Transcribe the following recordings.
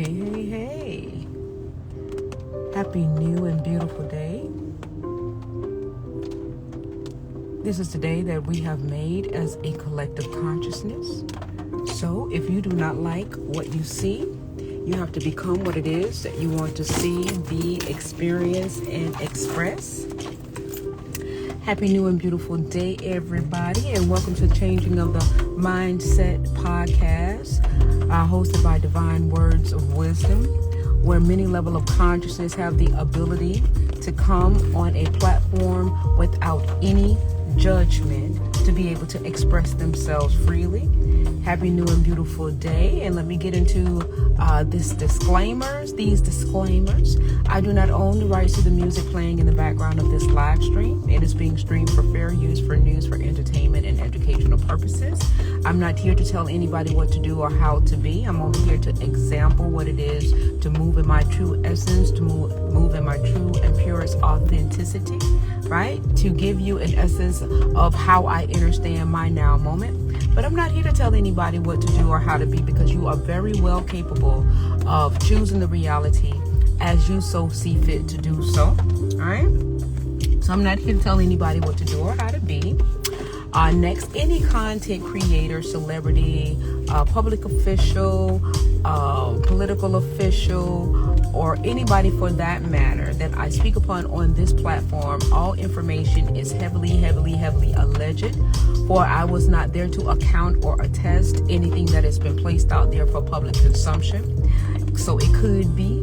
Hey. Happy new and beautiful day. This is the day that we have made as a collective consciousness. So if you do not like what you see, you have to become what it is that you want to see, be, experience, and express. Happy new and beautiful day, everybody, and welcome to Changing of the Mindset podcast, hosted by Divine Words of Wisdom, where many levels of consciousness have the ability to come on a platform without any judgment to be able to express themselves freely. Happy new and beautiful day, and let me get into these disclaimers. I do not own the rights to the music playing in the background of this live stream. It is being streamed for fair use, for news, for entertainment, and educational purposes. I'm not here to tell anybody what to do or how to be. I'm only here to example what it is to move in my true essence, to move in my true and purest authenticity, right? To give you an essence of how I understand my now moment. But I'm not here to tell anybody what to do or how to be, because you are very well capable of choosing the reality as you so see fit to do so. All right? So I'm not here to tell anybody what to do or how to be. Next, any content creator, celebrity, public official, political official, or anybody for that matter that I speak upon on this platform, all information is heavily alleged, for I was not there to account or attest anything that has been placed out there for public consumption. So it could be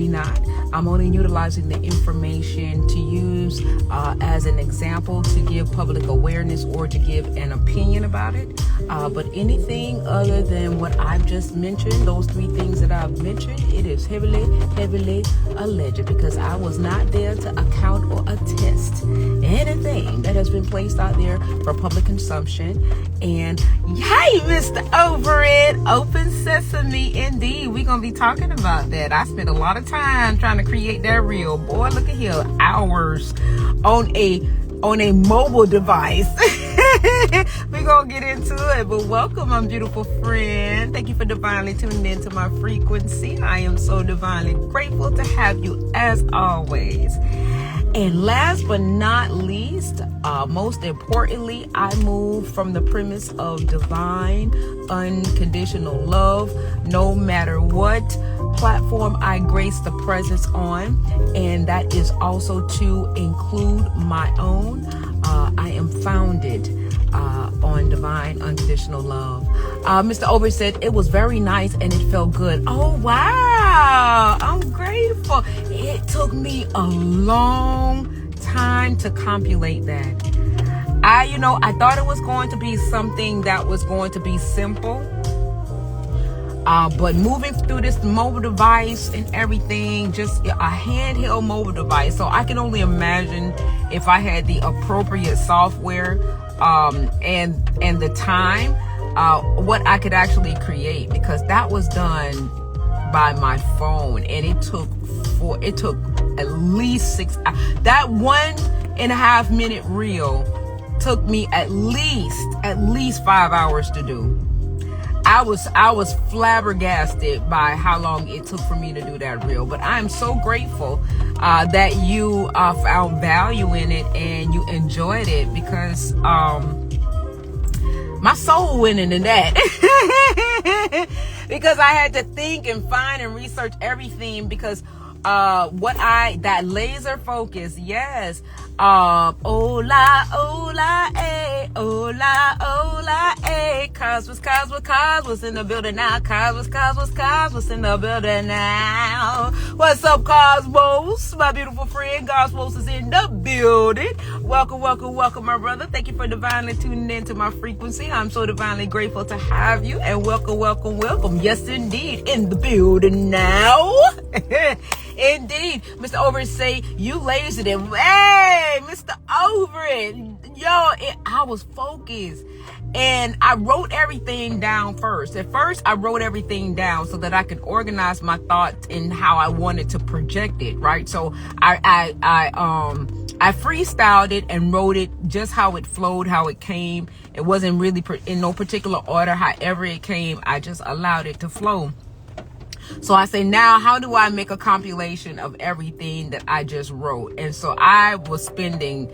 not. I'm only utilizing the information to use as an example to give public awareness or to give an opinion about it. But anything other than what I've just mentioned, those three things that I've mentioned, it is heavily alleged, because I was not there to account or attest anything that has been placed out there for public consumption. And hey, Mr. Overhead, open sesame indeed. We're going to be talking about that. I spent a lot of time trying to create that reel. Boy, look at here, hours on a mobile device. We're going to get into it, but welcome, my beautiful friend. Thank you for divinely tuning into my frequency. I am so divinely grateful to have you as always. And last but not least, most importantly, I move from the premise of divine, unconditional love, no matter what platform I grace the presence on, and that is also to include my own. I am founded on divine, unconditional love. Mr. Over said it was very nice and it felt good. Oh, wow. I'm grateful. It took me a long time to compilate that. I thought it was going to be something that was going to be simple. But moving through this mobile device and everything, just a handheld mobile device. So I can only imagine if I had the appropriate software and the time, what I could actually create, because that was done by my phone, and it took at least 6 hours. That 1.5 minute reel took me at least 5 hours to do. I was flabbergasted by how long it took for me to do that reel, but I'm so grateful that you found value in it and you enjoyed it, because my soul went into that. Because I had to think and find and research everything, because that laser focus, yes. Ola, eh, ola, eh. Cosmos in the building now. Cosmos in the building now. What's up, Cosmos? My beautiful friend, Cosmos is in the building. Welcome, my brother. Thank you for divinely tuning into my frequency. I'm so divinely grateful to have you, and welcome. Yes, indeed, in the building now. Indeed, Mr. Overett say you lasered it. Hey, Mr. Overett, I was focused, and I wrote everything down first. At first, I wrote everything down so that I could organize my thoughts and how I wanted to project it. Right, so I freestyled it and wrote it just how it flowed, how it came. It wasn't really in no particular order. However it came, I just allowed it to flow. So I say, now how do I make a compilation of everything that I just wrote? And so I was spending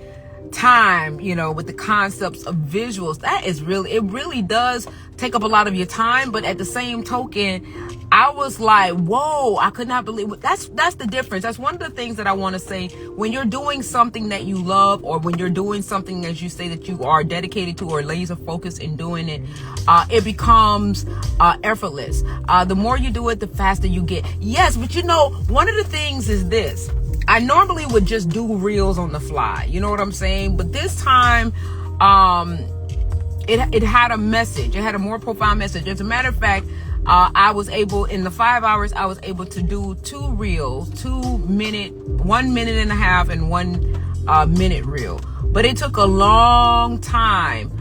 time, you know, with the concepts of visuals. That is really, it really does take up a lot of your time. But at the same token, I was like, whoa, I could not believe it. That's the difference. That's one of the things that I want to say. When you're doing something that you love, or when you're doing something, as you say, that you are dedicated to or laser focused in doing it, it becomes effortless. The more you do it, the faster you get. Yes, but you know, one of the things is this. I normally would just do reels on the fly. You know what I'm saying? But this time, it had a message. It had a more profound message. As a matter of fact, I was able, in the 5 hours, I was able to do 2 reels, 1 minute and a half and 1 minute reel. But it took a long time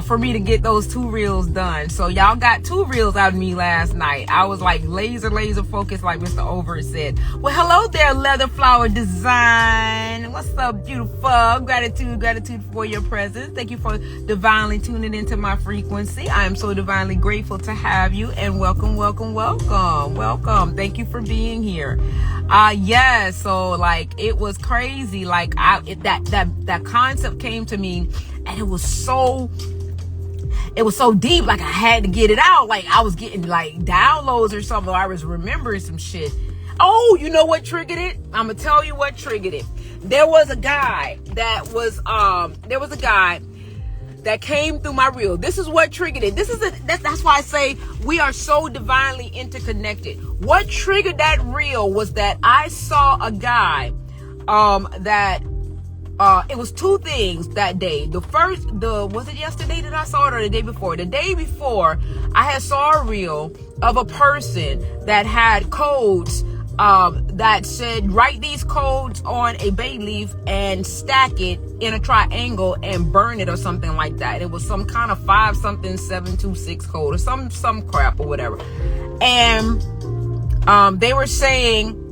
for me to get those 2 reels done. So y'all got 2 reels out of me last night. I was like laser focused, like Mr. Over said. Well, hello there, Leather Flower Design. What's up, beautiful? Gratitude for your presence. Thank you for divinely tuning into my frequency. I am so divinely grateful to have you, and welcome. Thank you for being here. Yes, so like it was crazy. Like that concept came to me, and it was so deep. Like I had to get it out. Like I was getting like downloads or something. I was remembering some shit. Oh, you know what triggered it? I'm gonna tell you what triggered it. There was a guy that came through my reel. This is what triggered it. That's why I say we are so divinely interconnected. What triggered that reel was that I saw a guy it was 2 things that day. Was it yesterday that I saw it, or the day before? The day before, I had saw a reel of a person that had codes that said, write these codes on a bay leaf and stack it in a triangle and burn it, or something like that. It was some kind of 5-726 code, or some crap or whatever. And they were saying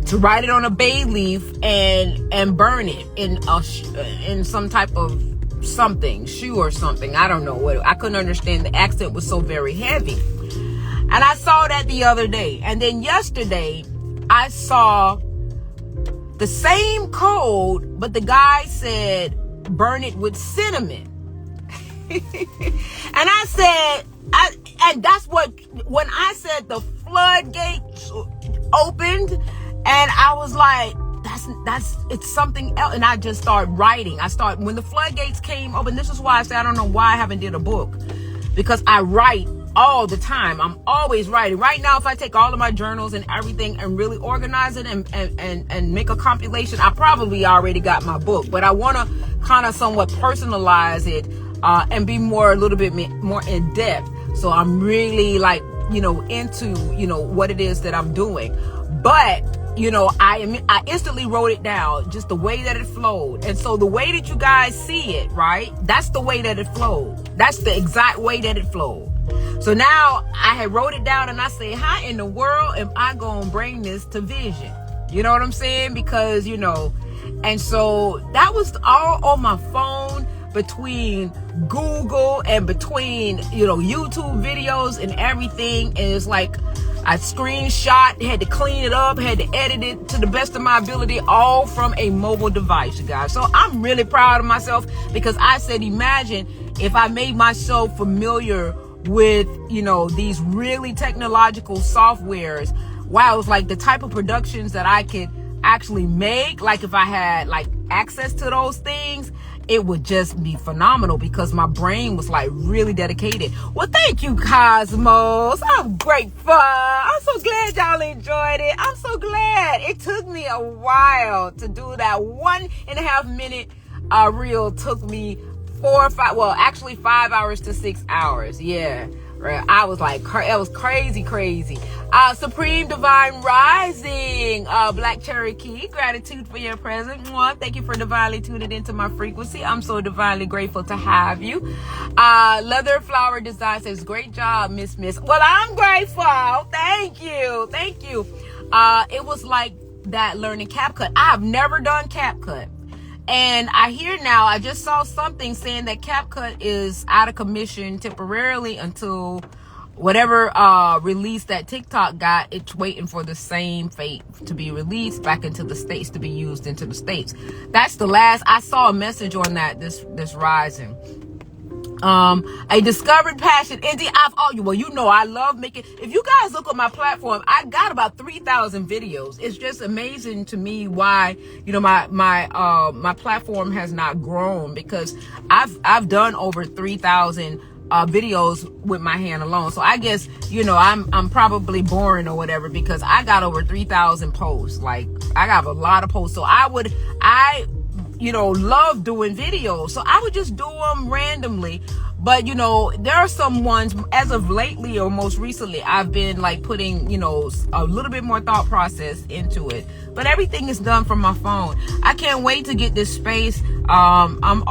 to write it on a bay leaf and burn it in some type of shoe or something. I don't know what. I couldn't understand. The accent was so very heavy. And I saw that the other day. And then yesterday, I saw the same code, but the guy said, burn it with cinnamon. And I said, and that's when I said the floodgates opened, and I was like, it's something else. And I just started writing. When the floodgates came open, this is why I say I don't know why I haven't did a book, because I write all the time. I'm always writing. Right now, if I take all of my journals and everything and really organize it and make a compilation, I probably already got my book. But I want to kind of somewhat personalize it and be a little bit more in depth. So I'm really like, into, what it is that I'm doing. But, I instantly wrote it down, just the way that it flowed. And so the way that you guys see it, right? That's the way that it flowed. That's the exact way that it flowed. So now I had wrote it down, and I say, how in the world am I going to bring this to vision? You know what I'm saying? Because, and so that was all on my phone, between Google and between, YouTube videos and everything. And it's like I screenshot, had to clean it up, had to edit it to the best of my ability, all from a mobile device, you guys. So I'm really proud of myself, because I said, imagine if I made myself familiar with, these really technological softwares. Wow, it's like the type of productions that I could actually make. Like if I had like access to those things, it would just be phenomenal, because my brain was like really dedicated. Well, thank you, Cosmos. I'm grateful. I'm so glad y'all enjoyed it. I'm so glad. It took me a while to do that 1.5 minute reel. Took me 5 hours to 6 hours. Yeah. Right. I was like, it was crazy. Supreme Divine Rising, Black Cherokee, gratitude for your presence. Thank you for divinely tuning into my frequency. I'm so divinely grateful to have you. Leather Flower Design says, great job, Miss. Well, I'm grateful. Thank you. It was like that learning CapCut. I have never done CapCut. And I hear now, I just saw something saying that CapCut is out of commission temporarily until whatever release that TikTok got, it's waiting for the same fate to be released back into the States, to be used into the States. That's the last I saw a message on that this rising. A discovered passion. Indeed, I love making, if you guys look on my platform, I got about 3,000 videos. It's just amazing to me why, my platform has not grown, because I've done over 3,000 videos with my hand alone. So I guess, I'm probably boring or whatever, because I got over 3,000 posts. Like, I got a lot of posts. So I love doing videos. So I would just do them randomly. But, there are some ones, as of lately or most recently, I've been like putting, a little bit more thought process into it. But everything is done from my phone. I can't wait to get this space. I'm,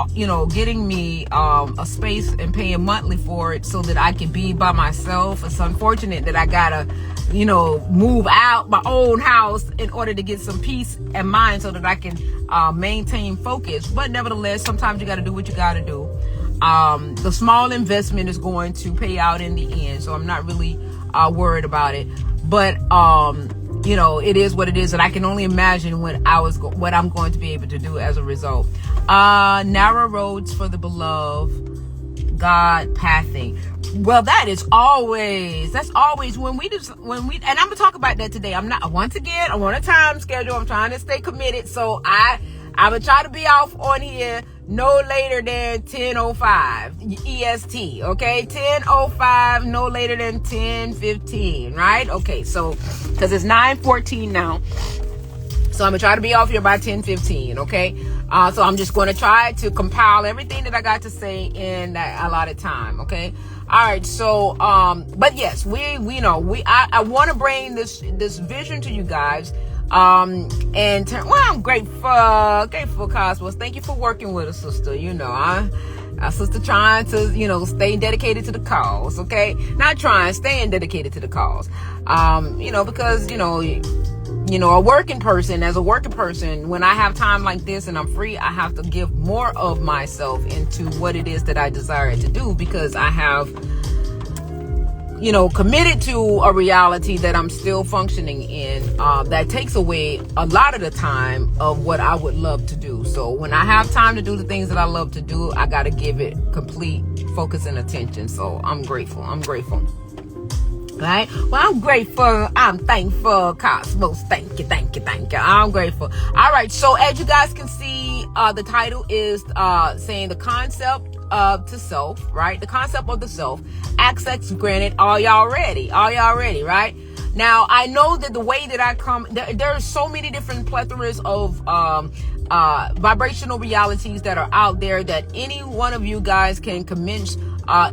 getting me a space and paying monthly for it so that I can be by myself. It's unfortunate that I gotta, move out my own house in order to get some peace and mind so that I can maintain focus. But nevertheless, sometimes you gotta do what you gotta do. The small investment is going to pay out in the end, so I'm not really worried about it. But it is what it is, and I can only imagine what I'm going to be able to do as a result. Narrow roads for the beloved, God pathing. Well, that's always when we, and I'm gonna talk about that today. I want a time schedule. I'm trying to stay committed, so I will try to be off on here no later than 10:05 EST, okay? 10:05, no later than 10:15, right? Okay, so, because it's 9:14 now, so I'm gonna try to be off here by 10:15, okay? So I'm just going to try to compile everything that I got to say in that allotted time, okay? All right, so, but yes, I want to bring this vision to you guys. I'm grateful, Cosmos. Thank you for working with us, sister. Our sister trying to, stay dedicated to the cause, okay? Not trying, staying dedicated to the cause. Because, a working person, when I have time like this and I'm free, I have to give more of myself into what it is that I desire to do, because I have, committed to a reality that I'm still functioning in, that takes away a lot of the time of what I would love to do. So when I have time to do the things that I love to do, I got to give it complete focus and attention. So I'm grateful. Right? Well, I'm grateful. I'm thankful. Cosmos, thank you. I'm grateful. All right. So as you guys can see, the title is saying the concept to self, right? The concept of the self. Access granted. Are y'all ready, right? Now, I know that the way that I come, there are so many different plethoras of vibrational realities that are out there that any one of you guys can commence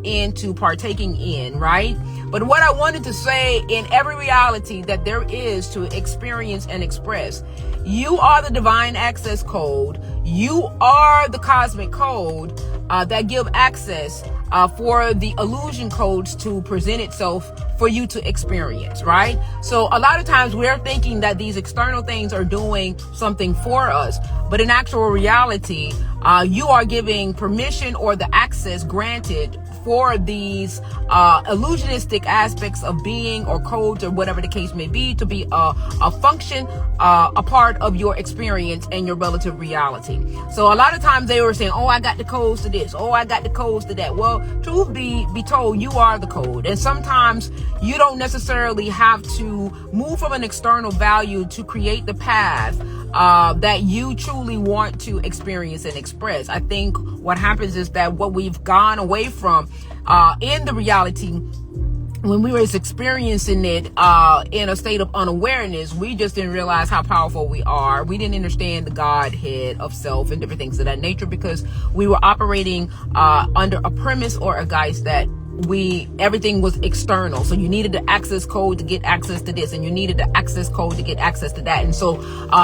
into partaking in, right? But what I wanted to say, in every reality that there is to experience and express, you are the divine access code. You are the cosmic code that give access for the illusion codes to present itself for you to experience, right? So a lot of times we're thinking that these external things are doing something for us, but in actual reality, you are giving permission or the access granted for these illusionistic aspects of being or codes or whatever the case may be to be a function, a part of your experience and your relative reality. So a lot of times they were saying, oh, I got the codes to this. Oh, I got the codes to that. Well, truth be told, you are the code. And sometimes you don't necessarily have to move from an external value to create the path that you truly want to experience and express. I think what happens is that what we've gone away from in the reality, when we were experiencing it in a state of unawareness, we just didn't realize how powerful we are. We didn't understand the Godhead of self and different things of that nature, because we were operating under a premise or a guise that everything was external. So you needed the access code to get access to this, and you needed the access code to get access to that. And so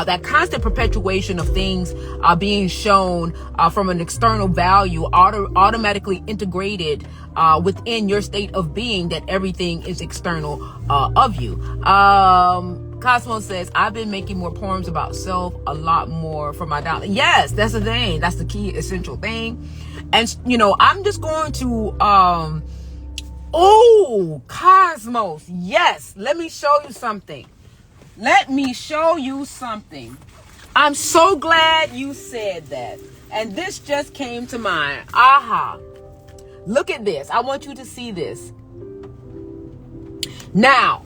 that constant perpetuation of things being shown from an external value automatically integrated within your state of being that everything is external of you. Cosmos says, I've been making more poems about self, a lot more for my dollar. Yes, that's the thing. That's the key essential thing. And, I'm just going to Oh, Cosmos. Yes. Let me show you something. Let me show you something. I'm so glad you said that. And this just came to mind. Aha. Look at this. I want you to see this. Now,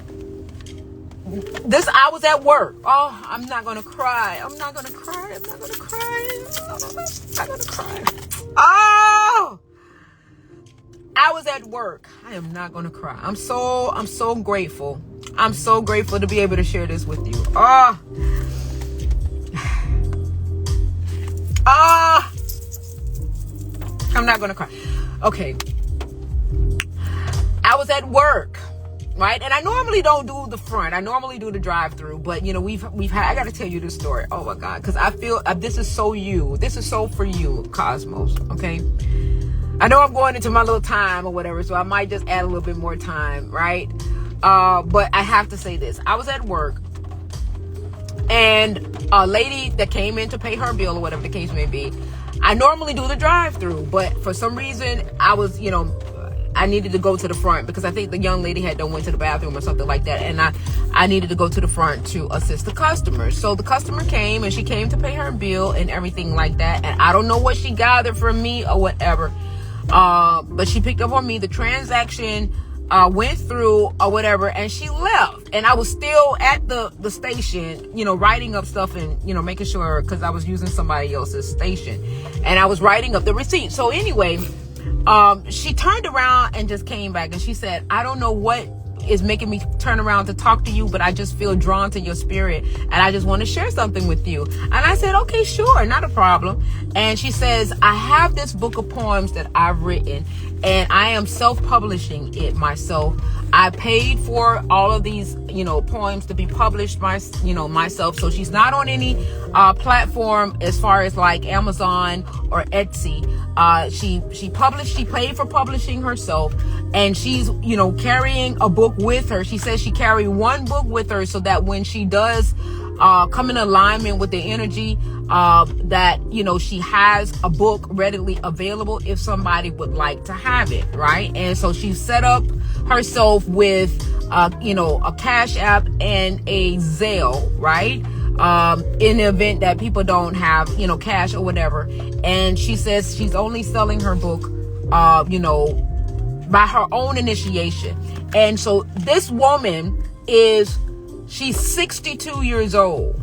I was at work. Oh, I'm not going to cry. I'm not going to cry. I'm not going to cry. I'm not going to cry. Oh, I was at work. I am not going to cry. I'm so grateful. I'm so grateful to be able to share this with you. I'm not going to cry. Okay. I was at work. Right? And I normally don't do the front. I normally do the drive-through, but you know, we've had, I got to tell you this story. Oh my God. Cause I feel this is so you, this is so for you, Cosmos. Okay. I know I'm going into my little time or whatever, so I might just add a little bit more time. Right. But I have to say this. I was at work and a lady that came in to pay her bill or whatever the case may be. I normally do the drive-through, but for some reason I was, you know, I needed to go to the front because I think the young lady had done went to the bathroom or something like that. And I needed to go to the front to assist the customer. So the customer came and she came to pay her bill and everything like that. And I don't know what she gathered from me or whatever. But she picked up on me. The transaction went through or whatever, and she left. And I was still at the station, you know, writing up stuff and, you know, making sure, because I was using somebody else's station. And I was writing up the receipt. So anyway, she turned around and just came back and she said, I don't know what is making me turn around to talk to you, but I just feel drawn to your spirit and I just want to share something with you. And I said, okay, sure, not a problem. And she says, I have this book of poems that I've written and I am self-publishing it myself. I paid for all of these, you know, poems to be published myself. So she's not on any platform as far as like Amazon or Etsy. She paid for publishing herself, and she's, you know, carrying a book with her. She says she carried one book with her so that when she does come in alignment with the energy, that, you know, she has a book readily available if somebody would like to have it, right? And so she set up herself with, you know, a Cash App and a Zelle, right? In the event that people don't have, you know, cash or whatever. And she says she's only selling her book, you know, by her own initiation. And so this woman she's 62 years old,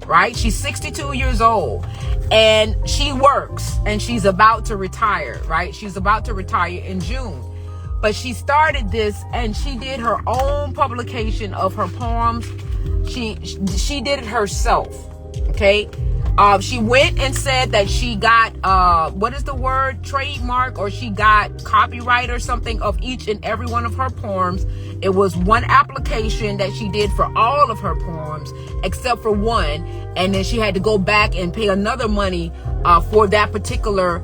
right? She's 62 years old and she works and she's about to retire, right? She's about to retire in June. But she started this and she did her own publication of her poems. She did it herself. Okay. She went and said that she got, what is the word? Trademark, or she got copyright or something of each and every one of her poems. It was one application that she did for all of her poems, except for one. And then she had to go back and pay another money, for that particular,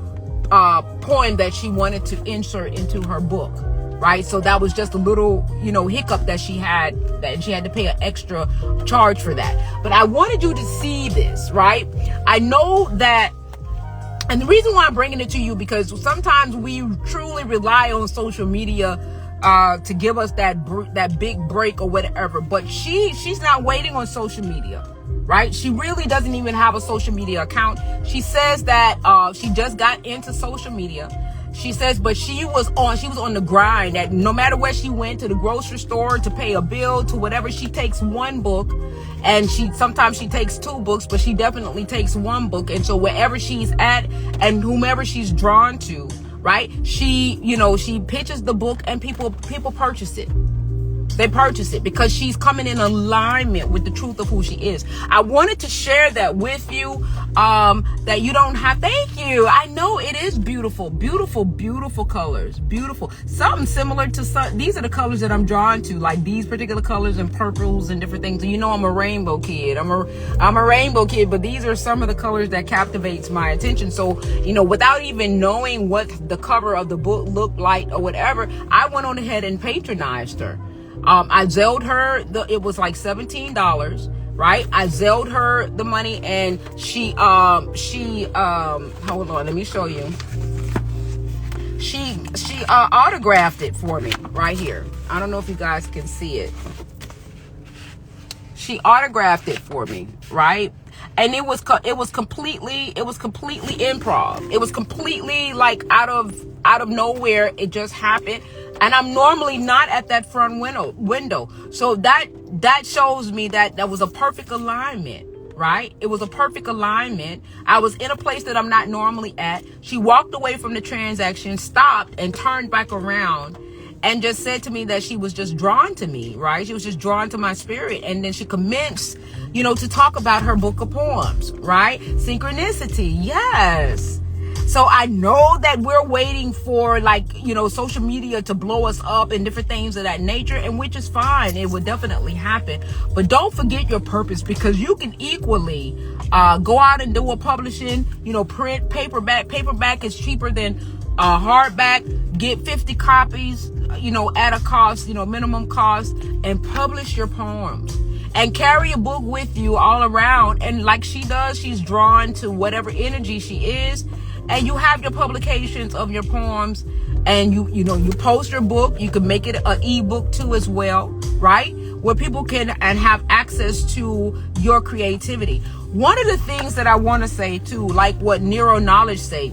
poem that she wanted to insert into her book. Right. So that was just a little, you know, hiccup that she had to pay an extra charge for that. But I wanted you to see this, right? I know that. And the reason why I'm bringing it to you, because sometimes we truly rely on social media to give us that big break or whatever. But she's not waiting on social media. Right? She really doesn't even have a social media account. She says that she just got into social media. She says, but she was on the grind, that no matter where she went, to the grocery store, to pay a bill, to whatever, she takes one book, and sometimes she takes two books, but she definitely takes one book. And so wherever she's at and whomever she's drawn to, right? She pitches the book and people purchase it. They purchase it because she's coming in alignment with the truth of who she is. I wanted to share that with you, that you don't have. Thank you. I know it is beautiful, beautiful, beautiful colors. Beautiful. Something similar to these are the colors that I'm drawn to, like these particular colors and purples and different things. You know, I'm a rainbow kid. I'm a rainbow kid, but these are some of the colors that captivates my attention. So, you know, without even knowing what the cover of the book looked like or whatever, I went on ahead and patronized her. I Zelled her, it was like $17, right? I Zelled her the money, and she hold on, let me show you. she autographed it for me right here. I don't know if you guys can see it. She autographed it for me, right? And it was completely improv. It was completely like out of nowhere. It just happened. And I'm normally not at that front window. So that shows me that was a perfect alignment, right? It was a perfect alignment. I was in a place that I'm not normally at. She walked away from the transaction, stopped, and turned back around and just said to me that she was just drawn to me, right? She was just drawn to my spirit. And then she commenced, to talk about her book of poems, right? Synchronicity, yes. So I know that we're waiting for social media to blow us up and different things of that nature, and which is fine. It would definitely happen. But don't forget your purpose, because you can equally go out and do a publishing, print, paperback. Paperback is cheaper than hardback. Get 50 copies, at a cost, minimum cost, and publish your poems. And carry a book with you all around. And like she does, she's drawn to whatever energy she is. And you have your publications of your poems, and you post your book. You can make it an ebook too as well, right? Where people can and have access to your creativity. One of the things that I want to say too, like what Neuro Knowledge say,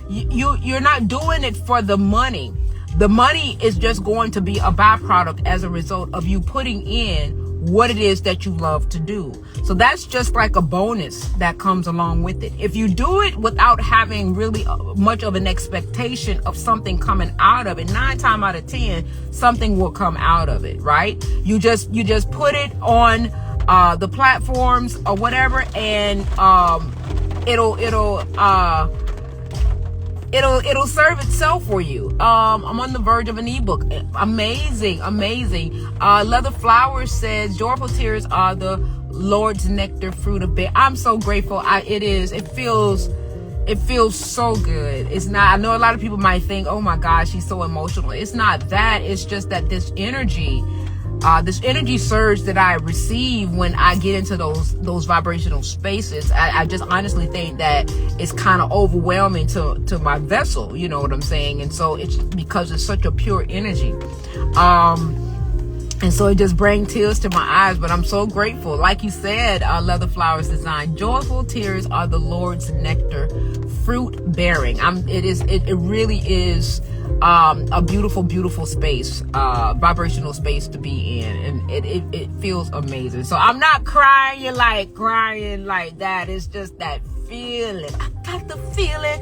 you're not doing it for the money. The money is just going to be a byproduct as a result of you putting in what it is that you love to do. So that's just like a bonus that comes along with it. If you do it without having really much of an expectation of something coming out of it, 9 times out of 10, something will come out of it, right? You just put it on the platforms or whatever, and it'll serve itself for you. I'm on the verge of an ebook. Amazing. Leather Flowers says, joyful tears are the Lord's nectar, fruit of bear. I'm so grateful. It feels so good. It's not, I know a lot of people might think, oh my gosh, she's so emotional. It's not that. It's just that this energy surge that I receive when I get into those vibrational spaces, I just honestly think that it's kind of overwhelming to my vessel, you know what I'm saying? And so it's because it's such a pure energy. And so it just brings tears to my eyes, but I'm so grateful. Like you said, Leather Flowers Design, joyful tears are the Lord's nectar, fruit bearing. It really is a beautiful space, vibrational space to be in, and it feels amazing. So I'm not crying like that. It's just that feeling. I got the feeling.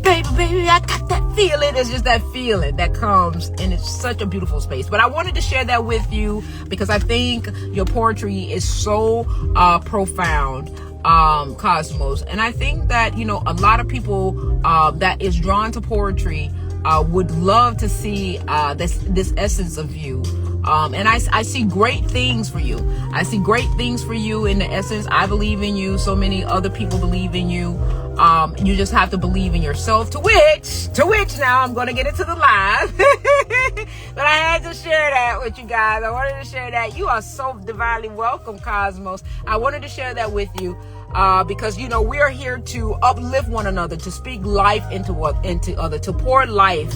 Baby, I got that feeling. It's just that feeling that comes, and it's such a beautiful space. But I wanted to share that with you because I think your poetry is so profound, Cosmos. And I think that, a lot of people that is drawn to poetry would love to see this essence of you. And I see great things for you. I see great things for you in the essence. I believe in you. So many other people believe in you. You just have to believe in yourself, to which now I'm going to get into the live. But I had to share that with you guys. I wanted to share that. You are so divinely welcome, Cosmos. I wanted to share that with you. Because, we are here to uplift one another, to speak life into other, to pour life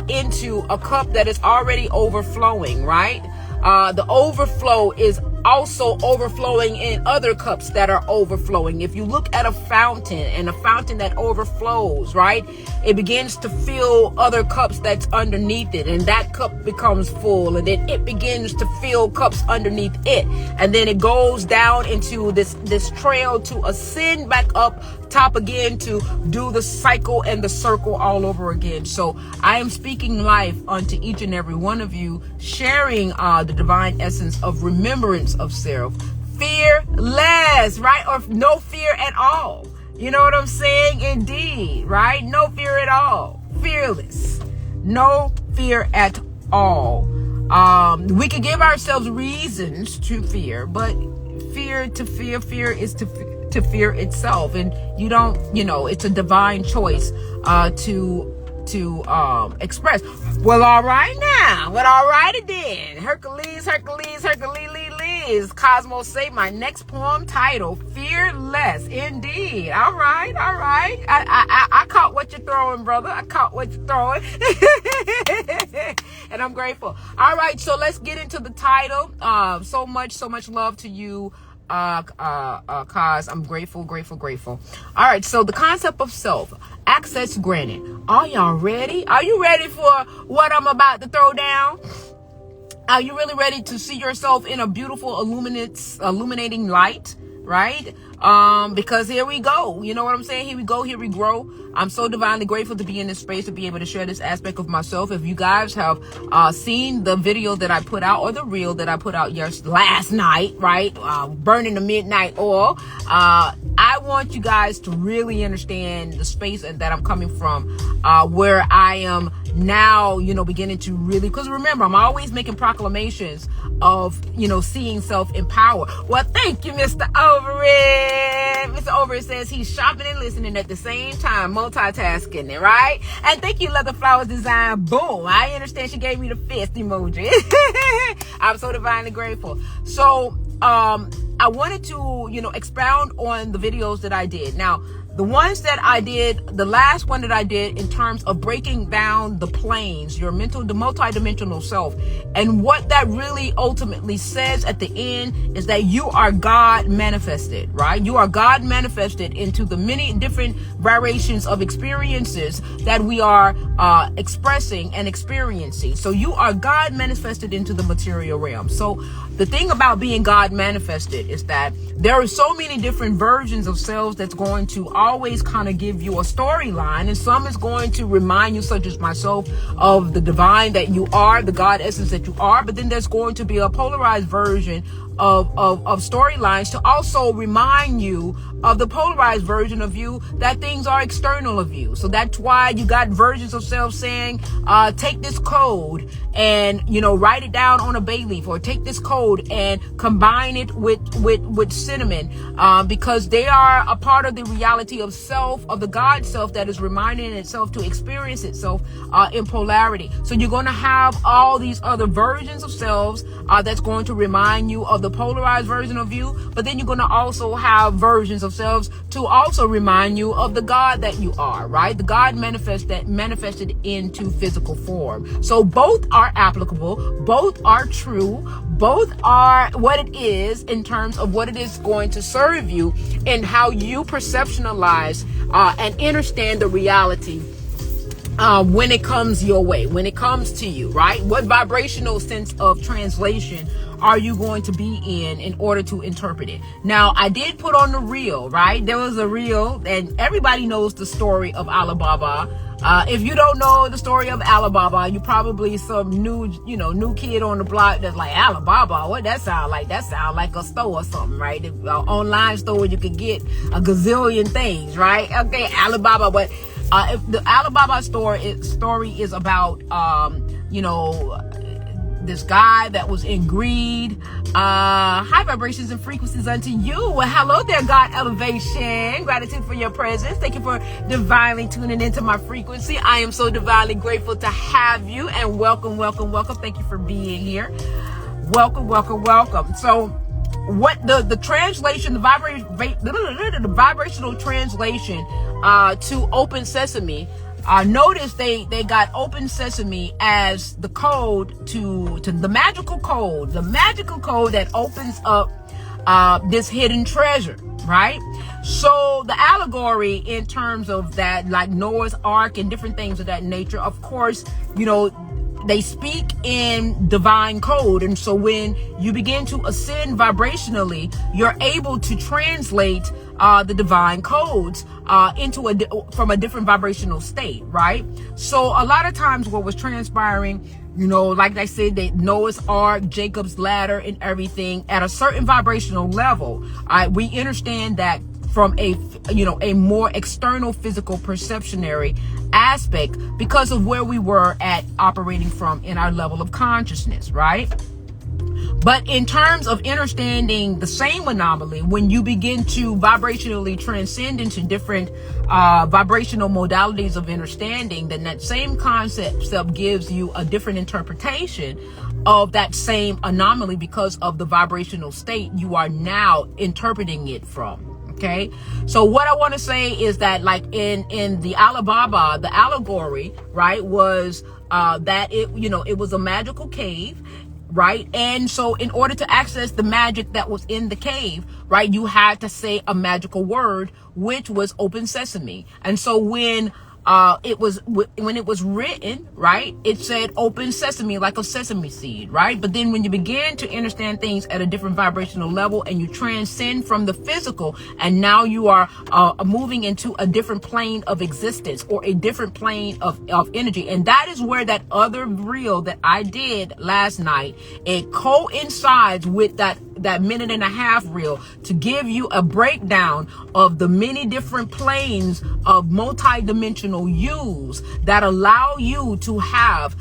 into a cup that is already overflowing, right? The overflow is also overflowing in other cups that are overflowing. If you look at a fountain, and a fountain that overflows, right, it begins to fill other cups that's underneath it, and that cup becomes full, and then it begins to fill cups underneath it, and then it goes down into this trail to ascend back up top again, to do the cycle and the circle all over again. So I am speaking life unto each and every one of you, sharing the divine essence of remembrance of self, fearless, right? Or no fear at all. You know what I'm saying? Indeed, right? No fear at all. Fearless. No fear at all. We can give ourselves reasons to fear, but fear is to fear itself. And you don't, it's a divine choice to express. Well, all right now. Well, all righty then. Hercules. is. Cosmos say my next poem title, Fearless. Indeed. All right. I caught what you're throwing, brother. I caught what you're throwing. And I'm grateful. All right, so let's get into the title. So much love to you, Cos. I'm grateful. All right, so the concept of self, access granted. Are y'all ready? Are you ready for what I'm about to throw down? Are you really ready to see yourself in a beautiful illuminating light, right? Because here we go. You know what I'm saying? Here we go. Here we grow. I'm so divinely grateful to be in this space, to be able to share this aspect of myself. If you guys have seen the video that I put out, or the reel that I put out last night, right? Burning the midnight oil. I want you guys to really understand the space that I'm coming from, where I am now, beginning to really, because remember, I'm always making proclamations of, seeing self in power. Well, thank you, Mr. Overett. Mr. Overett says he's shopping and listening at the same time, multitasking, right? And thank you, Leather Flowers Design. Boom. I understand she gave me the fist emoji. I'm so divinely grateful. So, I wanted to, expound on the videos that I did. Now, the ones that I did, the last one that I did in terms of breaking down the planes, the multidimensional self, and what that really ultimately says at the end is that you are God manifested, right? You are God manifested into the many different variations of experiences that we are expressing and experiencing. So you are God manifested into the material realm. So the thing about being God manifested is that there are so many different versions of selves that's going to always kind of give you a storyline, and some is going to remind you, such as myself, of the divine that you are, the God essence that you are. But then there's going to be a polarized version of storylines to also remind you of the polarized version of you, that things are external of you. So that's why you got versions of self saying, take this code and, write it down on a bay leaf, or take this code and combine it with cinnamon, because they are a part of the reality of self, of the God self that is reminding itself to experience itself in polarity. So you're going to have all these other versions of selves that's going to remind you of the polarized version of you, but then you're going to also have versions of selves to also remind you of the God that you are, right? The God manifested into physical form. So both are applicable, both are true, both are what it is in terms of what it is going to serve you and how you perceptualize and understand the reality when it comes your way, when it comes to you, right? What vibrational sense of translation are you going to be in order to interpret it? Now, I did put on the reel, right? There was a reel, and everybody knows the story of Alibaba. If you don't know the story of Alibaba, you probably some new kid on the block that's like, Alibaba, what that sound like? That sound like a store or something, right? Online store where you can get a gazillion things, right? Okay, Alibaba, but if the Alibaba story is about, this guy that was in greed, high vibrations and frequencies unto you. Well, hello there, God Elevation. Gratitude for your presence. Thank you for divinely tuning into my frequency. I am so divinely grateful to have you, and welcome. Thank you for being here. Welcome. So what the translation, the vibrational translation to Open Sesame, notice they got Open Sesame as the code to the magical code that opens up this hidden treasure, right? So the allegory in terms of that, like Noah's Ark and different things of that nature, of course, they speak in divine code. And so when you begin to ascend vibrationally, you're able to translate the divine codes from a different vibrational state, right? So a lot of times what was transpiring, like I said, that Noah's Ark, Jacob's ladder, and everything at a certain vibrational level, we understand that from a more external physical perceptionary aspect because of where we were at operating from in our level of consciousness, right? But in terms of understanding the same anomaly, when you begin to vibrationally transcend into different vibrational modalities of understanding, then that same concept gives you a different interpretation of that same anomaly because of the vibrational state you are now interpreting it from. Okay, so what I want to say is that, like in the Alibaba, the allegory, right, was that it was a magical cave, right? And so in order to access the magic that was in the cave, right, you had to say a magical word, which was open sesame. And so when it was written, right, it said open sesame, like a sesame seed, right? But then when you begin to understand things at a different vibrational level and you transcend from the physical, and now you are moving into a different plane of existence, or a different plane of energy. And that is where that other reel that I did last night, it coincides with that minute and a half reel to give you a breakdown of the many different planes of multi-dimensional use that allow you to have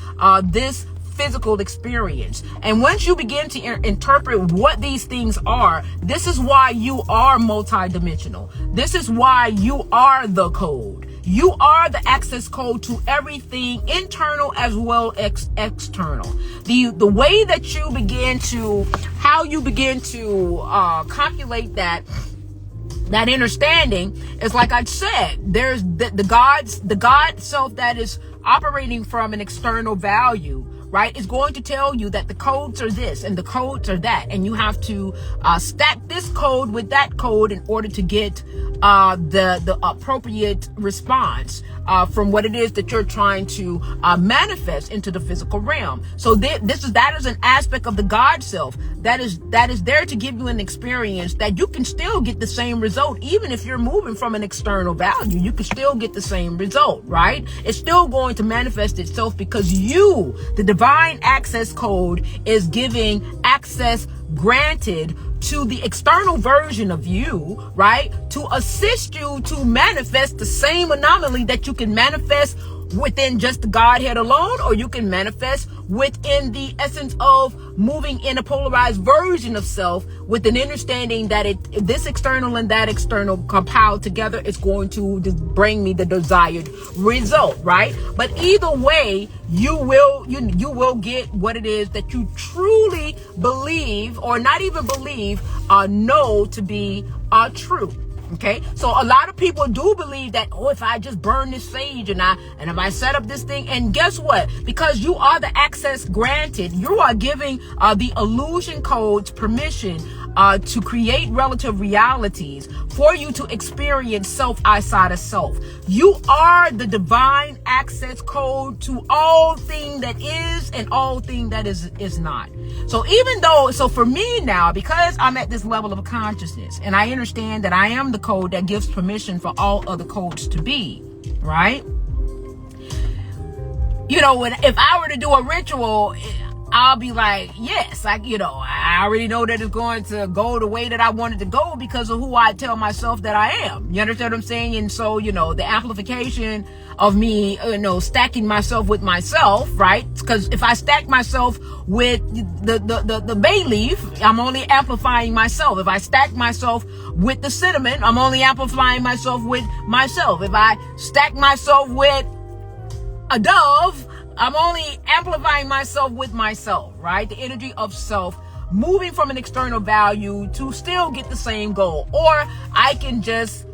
this physical experience. And once you begin to interpret what these things are, this is why you are multi-dimensional. This is why you are the code. You are the access code to everything internal as well as external. The way that you begin to, how you begin to calculate that understanding is, like I said, there's the God self that is operating from an external value, right, is going to tell you that the codes are this and the codes are that, and you have to stack this code with that code in order to get the appropriate response from what it is that you're trying to manifest into the physical realm. So that is an aspect of the God self that is there to give you an experience that you can still get the same result. Even if you're moving from an external value, you can still get the same result, right? It's still going to manifest itself because you, the divine access code, is giving access granted to the external version of you, right, to assist you to manifest the same anomaly that you can manifest within just the Godhead alone, or you can manifest within the essence of moving in a polarized version of self, with an understanding that this external and that external compiled together is going to bring me the desired result, right? But either way, you will get what it is that you truly believe, or not even believe, know to be true. Okay, so a lot of people do believe that, oh, if I just burn this sage and if I set up this thing, and guess what? Because you are the access granted, you are giving the illusion codes permission to create relative realities for you to experience self outside of self. You are the divine access code to all thing that is and all thing that is not. So for me now, because I'm at this level of consciousness and I understand that I am the code that gives permission for all other codes to be, right? If I were to do a ritual, I'll be like, yes, I already know that it's going to go the way that I want it to go because of who I tell myself that I am. You understand what I'm saying? And so, the amplification of me, stacking myself with myself, right? Because if I stack myself with the bay leaf, I'm only amplifying myself. If I stack myself with the cinnamon, I'm only amplifying myself with myself. If I stack myself with a dove, I'm only amplifying myself with myself, right? The energy of self, moving from an external value to still get the same goal. Or I can just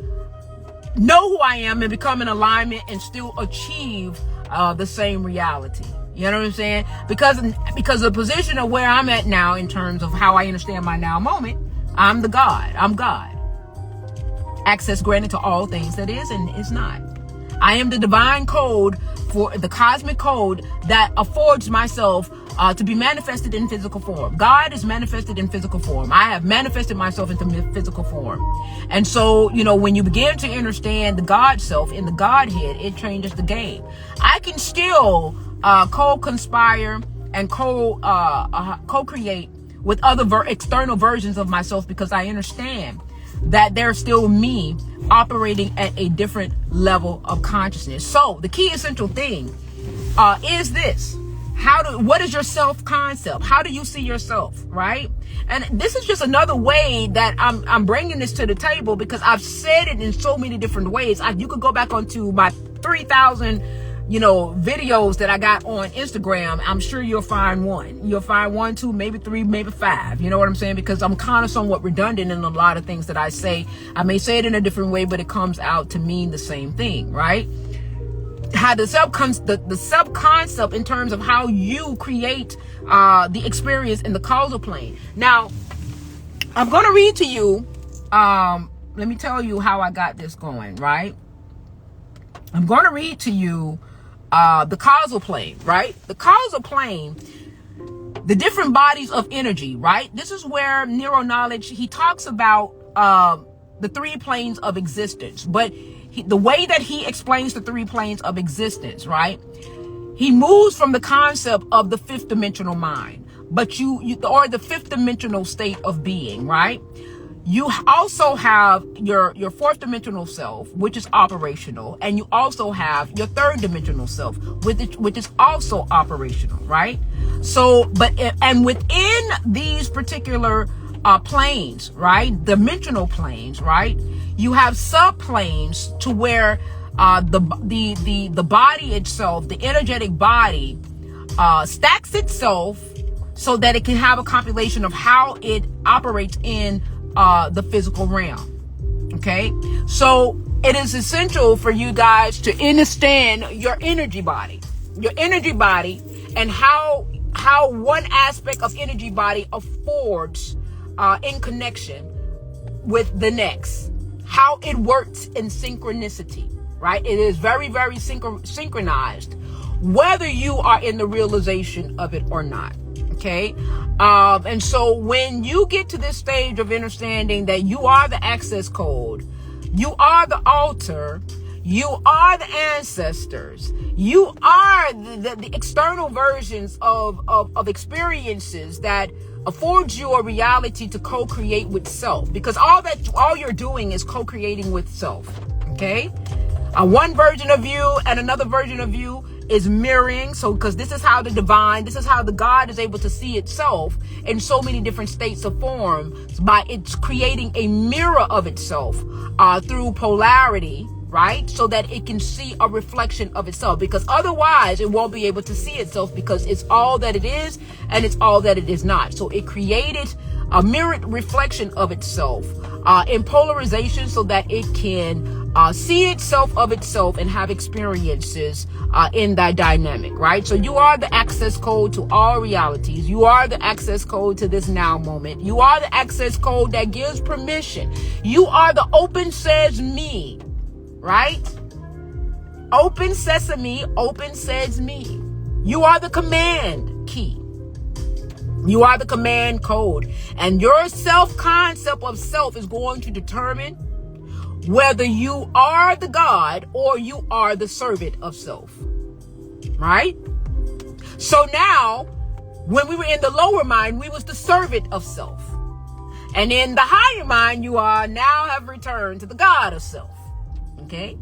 know who I am and become in alignment and still achieve the same reality. You know what I'm saying? Because of the position of where I'm at now in terms of how I understand my now moment, I'm the God. I'm God. Access granted to all things that is and is not. I am the divine code, for the cosmic code that affords myself to be manifested in physical form. God is manifested in physical form. I have manifested myself into physical form. And so, when you begin to understand the God self in the Godhead, it changes the game. I can still co-conspire and co-create with other external versions of myself because I understand that there's still me operating at a different level of consciousness. So the key essential thing is this: what is your self concept? How do you see yourself, right? And this is just another way that I'm bringing this to the table, because I've said it in so many different ways. You could go back onto my 3,000 videos that I got on Instagram, I'm sure you'll find one. You'll find 1, 2, maybe 3, maybe 5. You know what I'm saying? Because I'm kind of somewhat redundant in a lot of things that I say. I may say it in a different way, but it comes out to mean the same thing, right? How the sub-concept in terms of how you create the experience in the causal plane. Now, I'm going to read to you, let me tell you how I got this going, right? I'm going to read to you the causal plane, right? The causal plane, the different bodies of energy, right? This is where Neuro Knowledge, he talks about the 3 planes of existence, but the way that he explains the 3 planes of existence, right? He moves from the concept of the 5th dimensional mind, but or the 5th dimensional state of being, right? You also have your 4th dimensional self, which is operational, and you also have your 3rd dimensional self, which is also operational, right? So, and within these particular planes, right, dimensional planes, right, you have subplanes to where the body itself, the energetic body, stacks itself so that it can have a compilation of how it operates in the physical realm. Okay, so it is essential for you guys to understand your energy body, and how one aspect of energy body affords in connection with the next, how it works in synchronicity, right? It is very, very synchronized, whether you are in the realization of it or not. Okay. And so when you get to this stage of understanding that you are the access code, you are the altar, you are the ancestors, you are the external versions of experiences that affords you a reality to co-create with self, because all you're doing is co-creating with self. Okay. One version of you and another version of you is mirroring. So, because this is how the God is able to see itself in so many different states of form, by it's creating a mirror of itself through polarity, right? So that it can see a reflection of itself, because otherwise it won't be able to see itself, because it's all that it is and it's all that it is not. So it created a mirrored reflection of itself in polarization, so that it can see itself of itself and have experiences in that dynamic, right? So you are the access code to all realities. You are the access code to this now moment. You are the access code that gives permission. You are the open says me, right? Open sesame, open says me. You are the command key. You are the command code. And your self-concept of self is going to determine whether you are the God or you are the servant of self, right? So now, when we were in the lower mind, we was the servant of self. And in the higher mind, you are now have returned to the God of self, okay?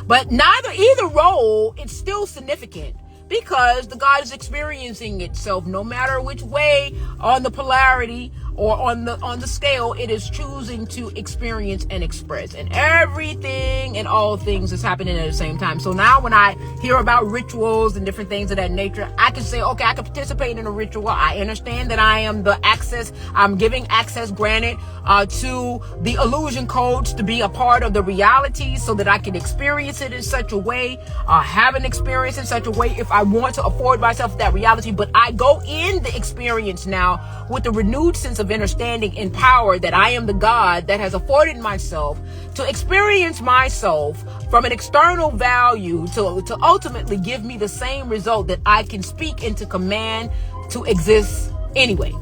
But either role, it's still significant, because the God is experiencing itself no matter which way on the polarity or on the scale it is choosing to experience and express. And everything and all things is happening at the same time. So now when I hear about rituals and different things of that nature, I can say, okay, I can participate in a ritual. I understand that I am the access. I'm giving access granted to the illusion codes to be a part of the reality, so that I can experience it in such a way, have an experience in such a way if I want to afford myself that reality. But I go in the experience now with a renewed sense of understanding and power, that I am the God that has afforded myself to experience myself from an external value to ultimately give me the same result that I can speak into command to exist anyway.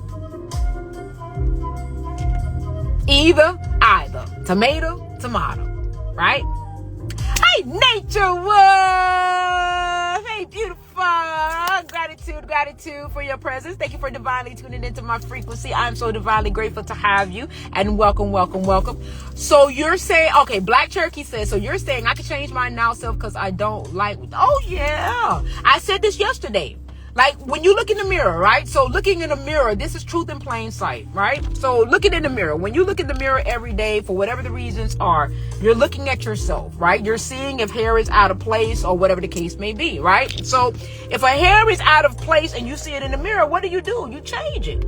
Either, tomato, right? Hey, nature wolf. Hey, beautiful. Gratitude for your presence. Thank you for divinely tuning into my frequency. I'm so divinely grateful to have you, and welcome. So you're saying, okay, Black Cherokee says, so you're saying I can change my now self because I don't like, oh yeah. I said this yesterday. Like when you look in the mirror, right? So looking in the mirror, this is truth in plain sight, right? So looking in the mirror, when you look in the mirror every day, for whatever the reasons are, you're looking at yourself, right? You're seeing if hair is out of place or whatever the case may be, right? So if a hair is out of place and you see it in the mirror, what do? You change it.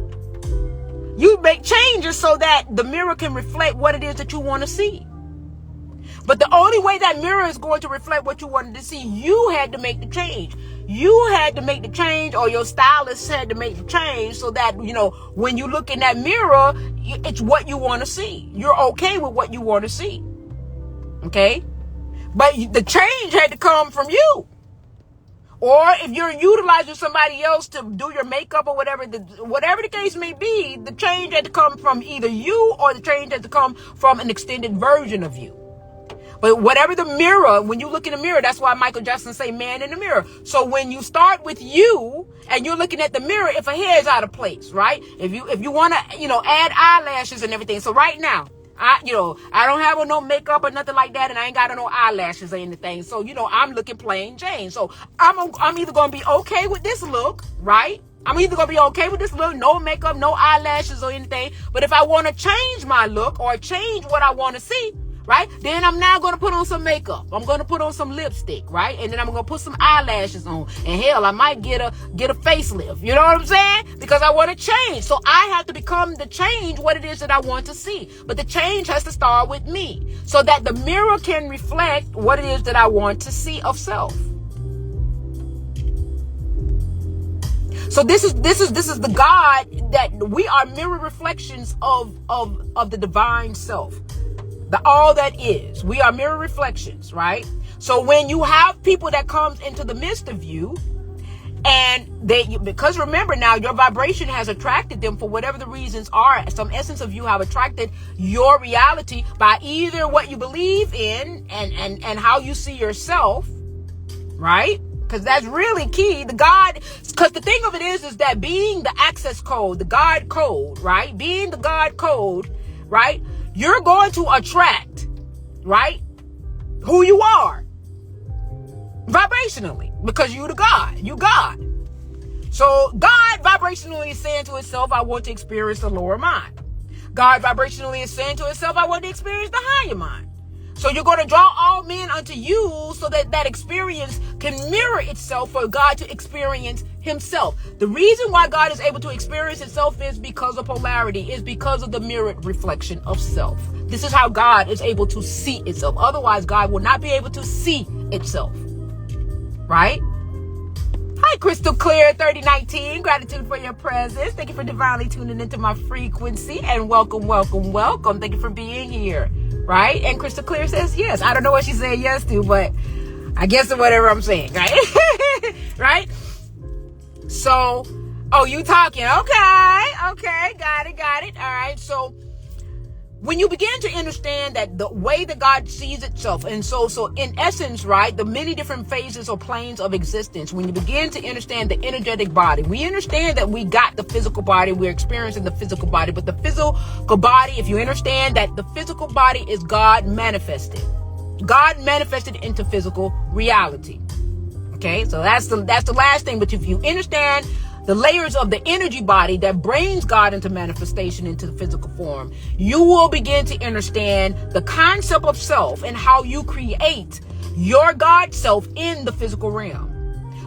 You make changes so that the mirror can reflect what it is that you want to see. But the only way that mirror is going to reflect what you wanted to see, you had to make the change. You had to make the change, or your stylist had to make the change, so that, when you look in that mirror, it's what you want to see. You're okay with what you want to see. Okay? But the change had to come from you. Or if you're utilizing somebody else to do your makeup or whatever the case may be, the change had to come from either you, or the change had to come from an extended version of you. But whatever the mirror, when you look in the mirror, that's why Michael Jackson say man in the mirror. So when you start with you and you're looking at the mirror, if a hair is out of place, right? If you want to, add eyelashes and everything. So right now, I don't have no makeup or nothing like that, and I ain't got no eyelashes or anything. So, I'm looking plain Jane. So I'm either going to be okay with this look, right? I'm either going to be okay with this look, no makeup, no eyelashes or anything. But if I want to change my look or change what I want to see, right, then I'm now going to put on some makeup. I'm going to put on some lipstick, right? And then I'm going to put some eyelashes on. And hell, I might get a facelift. You know what I'm saying? Because I want to change. So I have to become the change, what it is that I want to see. But the change has to start with me, so that the mirror can reflect what it is that I want to see of self. So this is the God that we are mirror reflections of the divine self. The all that is. We are mirror reflections, right? So when you have people that comes into the midst of you, and because remember now, your vibration has attracted them for whatever the reasons are. Some essence of you have attracted your reality by either what you believe in and how you see yourself, right? Because that's really key. Because the thing of it is that being the access code, the God code, right? Being the God code, right? You're going to attract, right, who you are vibrationally, because you're the God. You God. So God vibrationally is saying to itself, I want to experience the lower mind. God vibrationally is saying to itself, I want to experience the higher mind. So you're going to draw all men unto you, so that experience can mirror itself for God to experience himself. The reason why God is able to experience himself is because of polarity, is because of the mirrored reflection of self. This is how God is able to see itself. Otherwise, God will not be able to see itself. Right? Hi, Crystal Clear 3019. Gratitude for your presence. Thank you for divinely tuning into my frequency. And welcome, welcome, welcome. Thank you for being here. Right? And Crystal Clear says yes. I don't know what she's saying yes to, but I guess it's whatever I'm saying, right? Right? So, you talking. Okay. Got it. All right. So when you begin to understand that the way that God sees itself, and so in essence, right, the many different phases or planes of existence, when you begin to understand the energetic body, we understand that we got the physical body, we're experiencing the physical body, but the physical body, if you understand that the physical body is God manifested into physical reality. Okay, so that's the last thing. But if you understand the layers of the energy body that brings God into manifestation into the physical form, you will begin to understand the concept of self and how you create your God self in the physical realm.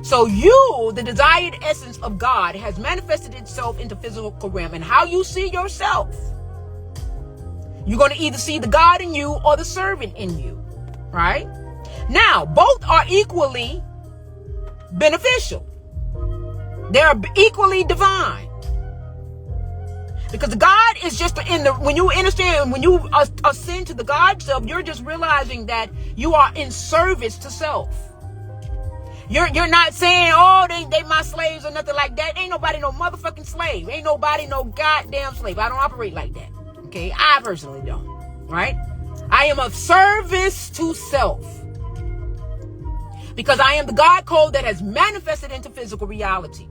So you, the desired essence of God, has manifested itself into physical realm, and how you see yourself. You're going to either see the God in you or the servant in you, right? Now, both are equally beneficial. They're equally divine. Because God is just when you understand, when you ascend to the God self, you're just realizing that you are in service to self. You're not saying, they my slaves or nothing like that. Ain't nobody no motherfucking slave. Ain't nobody no goddamn slave. I don't operate like that. Okay? I personally don't. Right? I am of service to self. Because I am the God code that has manifested into physical reality.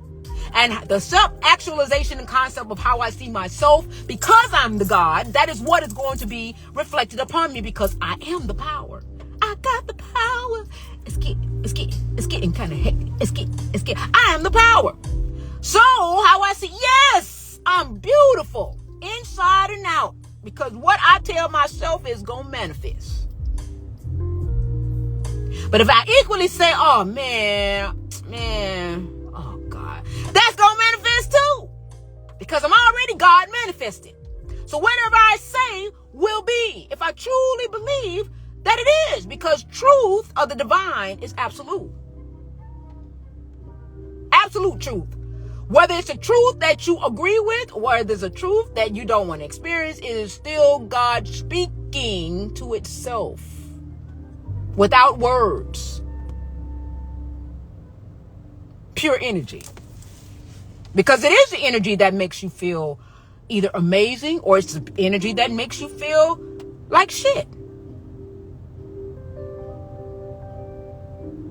And the self-actualization and concept of how I see myself, because I'm the God, that is what is going to be reflected upon me, because I am the power. I got the power. It's getting kind of hectic. It's getting. I am the power. So how I see, yes, I'm beautiful inside and out, because what I tell myself is gonna manifest. But if I equally say, oh man, oh God, that's gonna manifest too, because I'm already God manifested. So whatever I say will be, if I truly believe that it is, because truth of the divine is absolute. Absolute truth. Whether it's a truth that you agree with, or whether it's a truth that you don't want to experience, it is still God speaking to itself without words. Pure energy. Because it is the energy that makes you feel either amazing, or it's the energy that makes you feel like shit.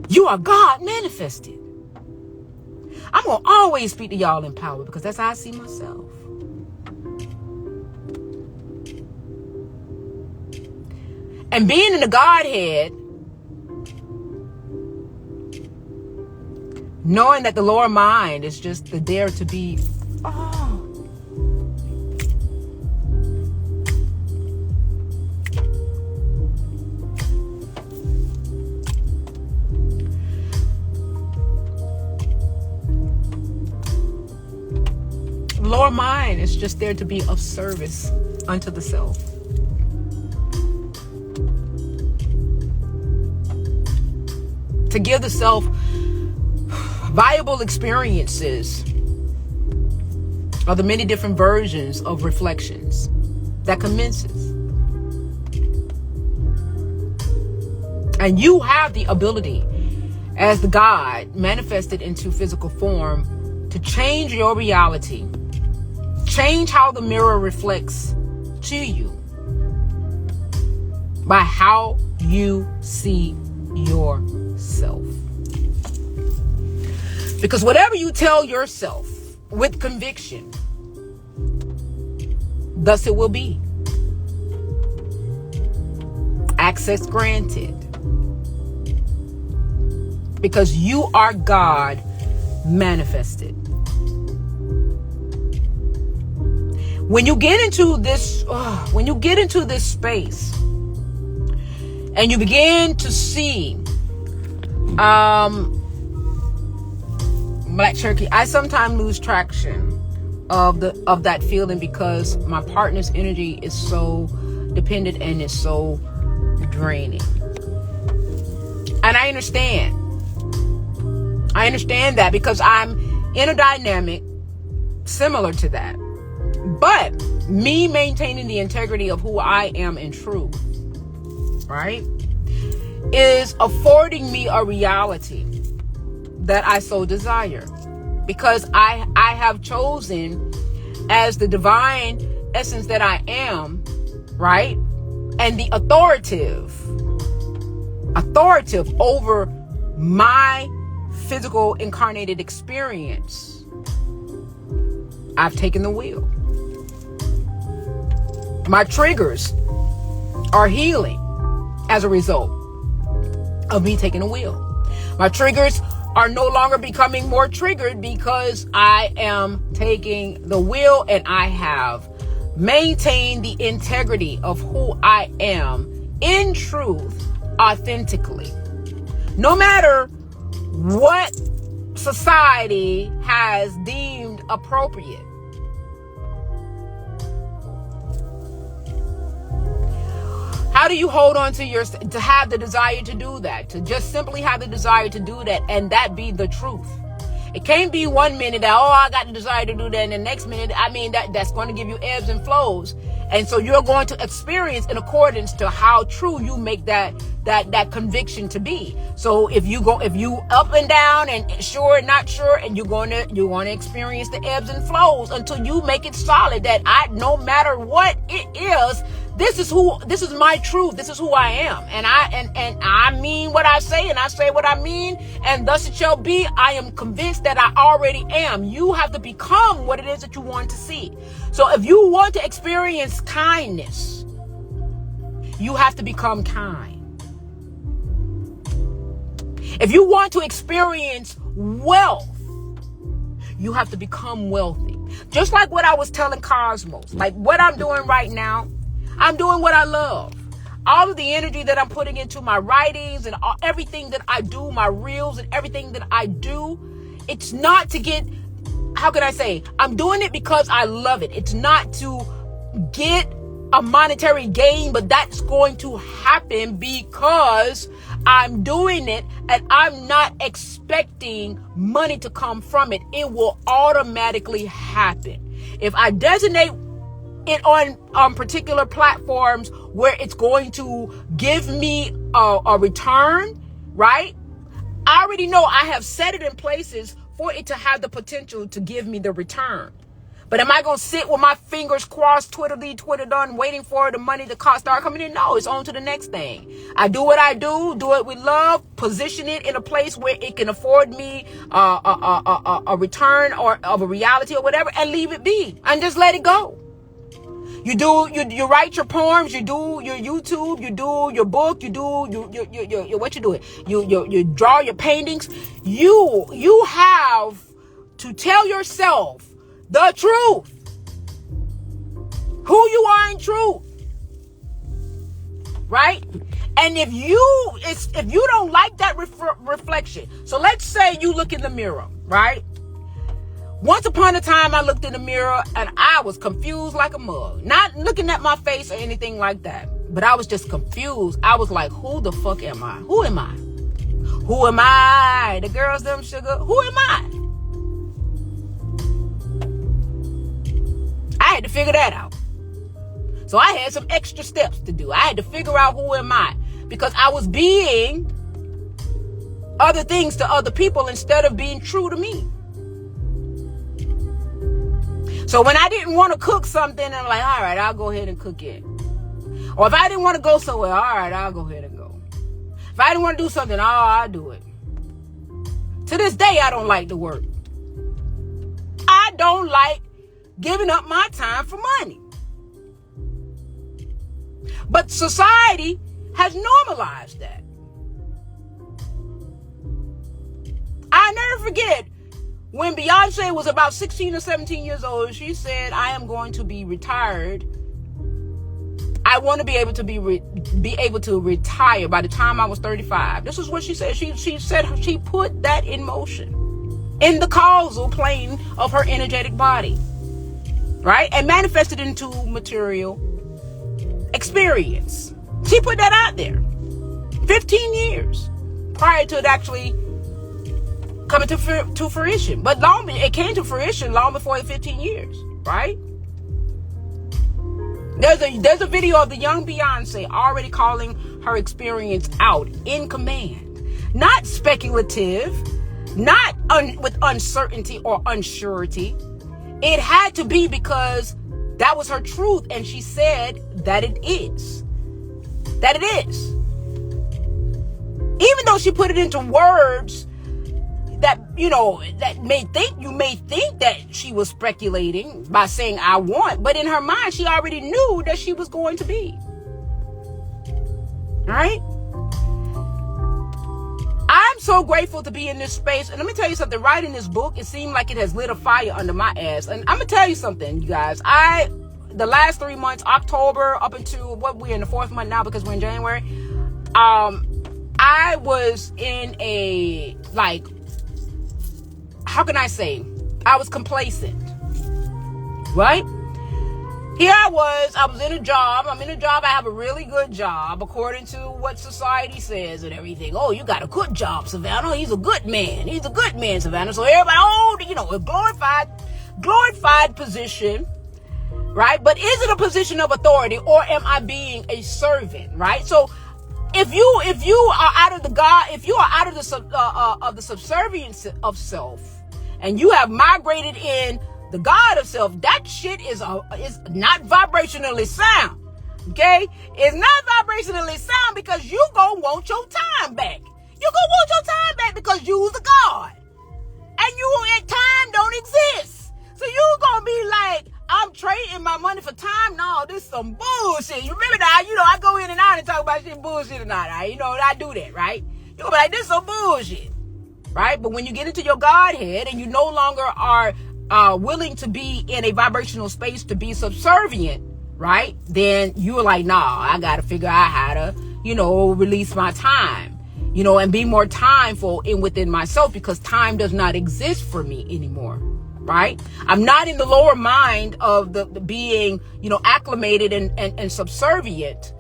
You are God manifested. I'm going to always speak to y'all in power, because that's how I see myself. And being in the Godhead, knowing that the lower mind is just the dare to be, lower mind is just there to be of service unto the self. To give the self viable experiences of the many different versions of reflections that commences. And you have the ability, as the God manifested into physical form, to change your reality. Change how the mirror reflects to you by how you see yourself. Because whatever you tell yourself with conviction, thus it will be. Access granted. Because you are God manifested. When you get into this, space, and you begin to see, Black Cherokee, I sometimes lose traction of that feeling, because my partner's energy is so dependent and is so draining. And I understand that, because I'm in a dynamic similar to that. But me maintaining the integrity of who I am in truth, right, is affording me a reality that I so desire. Because I have chosen, as the divine essence that I am, right, and the authoritative over my physical incarnated experience, I've taken the wheel. My triggers are healing as a result of me taking the wheel. My triggers are no longer becoming more triggered, because I am taking the wheel, and I have maintained the integrity of who I am in truth, authentically. No matter what society has deemed appropriate. How do you hold on to have the desire to do that? To just simply have the desire to do that, and that be the truth. It can't be 1 minute that, I got the desire to do that, and the next minute, that's going to give you ebbs and flows. And so you're going to experience in accordance to how true you make that conviction to be. So if you up and down and sure and not sure, and you're going to experience the ebbs and flows until you make it solid that no matter what it is, this is my truth. This is who I am. And I mean what I say, and I say what I mean, and thus it shall be. I am convinced that I already am. You have to become what it is that you want to see. So if you want to experience kindness, you have to become kind. If you want to experience wealth, you have to become wealthy. Just like what I was telling Cosmos, like what I'm doing right now, I'm doing what I love. All of the energy that I'm putting into my writings and everything that I do, my reels and everything that I do, it's not to get, how can I say, I'm doing it because I love it. It's not to get a monetary gain, but that's going to happen because I'm doing it and I'm not expecting money to come from it. It will automatically happen. If I designate it on particular platforms where it's going to give me a return, right? I already know I have set it in places for it to have the potential to give me the return. But am I going to sit with my fingers crossed, Twitter done, waiting for the money to start coming in? No, it's on to the next thing. I do what I do it with love, position it in a place where it can afford me a return or of a reality or whatever, and leave it be and just let it go. You write your poems, you do your YouTube, you do your book, you do your what you do it. You draw your paintings. You have to tell yourself the truth. Who you are in truth. Right? And if you don't like that reflection. So let's say you look in the mirror, right? Once upon a time, I looked in the mirror and I was confused like a mug. Not looking at my face or anything like that, but I was just confused. I was like, who the fuck am I? Who am I? Who am I? The girls, them sugar. Who am I? I had to figure that out. So I had some extra steps to do. I had to figure out who am I, because I was being other things to other people instead of being true to me. So when I didn't want to cook something, I'm like, all right, I'll go ahead and cook it. Or if I didn't want to go somewhere, all right, I'll go ahead and go. If I didn't want to do something, I'll do it. To this day, I don't like to work. I don't like giving up my time for money. But society has normalized that. I never forget when Beyonce was about 16 or 17 years old, she said, I am going to be retired. I want to be able to be able to retire by the time I was 35. This is what she said. She said she put that in motion in the causal plane of her energetic body, right? And manifested into material experience. She put that out there 15 years prior to it actually coming to fruition. But it came to fruition long before the 15 years, right? There's a video of the young Beyonce already calling her experience out in command. Not speculative, not with uncertainty or unsurety. It had to be because that was her truth, and she said that it is. That it is. Even though she put it into words that, that you may think that she was speculating by saying I want, but in her mind, she already knew that she was going to be. All right? I'm so grateful to be in this space. And let me tell you something, writing this book, it seemed like it has lit a fire under my ass. And I'm going to tell you something, you guys. The last 3 months, October up into we're in the 4th month now because we're in January. I was in a, how can I say? I was complacent, right? Here I was in a job. I'm in a job. I have a really good job according to what society says and everything. Oh, you got a good job, Savannah. He's a good man. He's a good man, Savannah. So everybody, a glorified position, right? But is it a position of authority, or am I being a servant, right? So if you are out of the subservience of self, and you have migrated in the God of self, that shit is not vibrationally sound. Okay? It's not vibrationally sound, because you gonna want your time back. You gonna want your time back because you's a God. And time don't exist. So you gonna be like, I'm trading my money for time? No, this is some bullshit. You remember that? I go in and out and talk about shit bullshit or not. I do that, right? You You'll be like, this is some bullshit, right? But when you get into your Godhead and you no longer are willing to be in a vibrational space to be subservient, right? Then you're like, nah, I got to figure out how to, release my time, and be more timeful within myself, because time does not exist for me anymore. Right? I'm not in the lower mind of the being, acclimated and subservient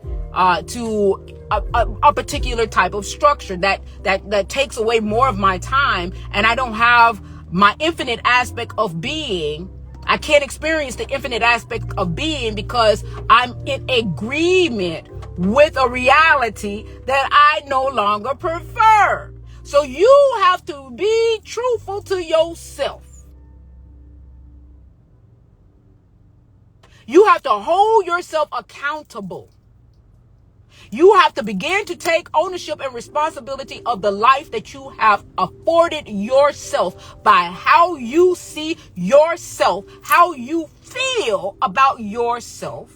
to a particular type of structure that takes away more of my time, and I don't have my infinite aspect of being. I can't experience the infinite aspect of being because I'm in agreement with a reality that I no longer prefer. So you have to be truthful to yourself. You have to hold yourself accountable. You have to begin to take ownership and responsibility of the life that you have afforded yourself by how you see yourself, how you feel about yourself,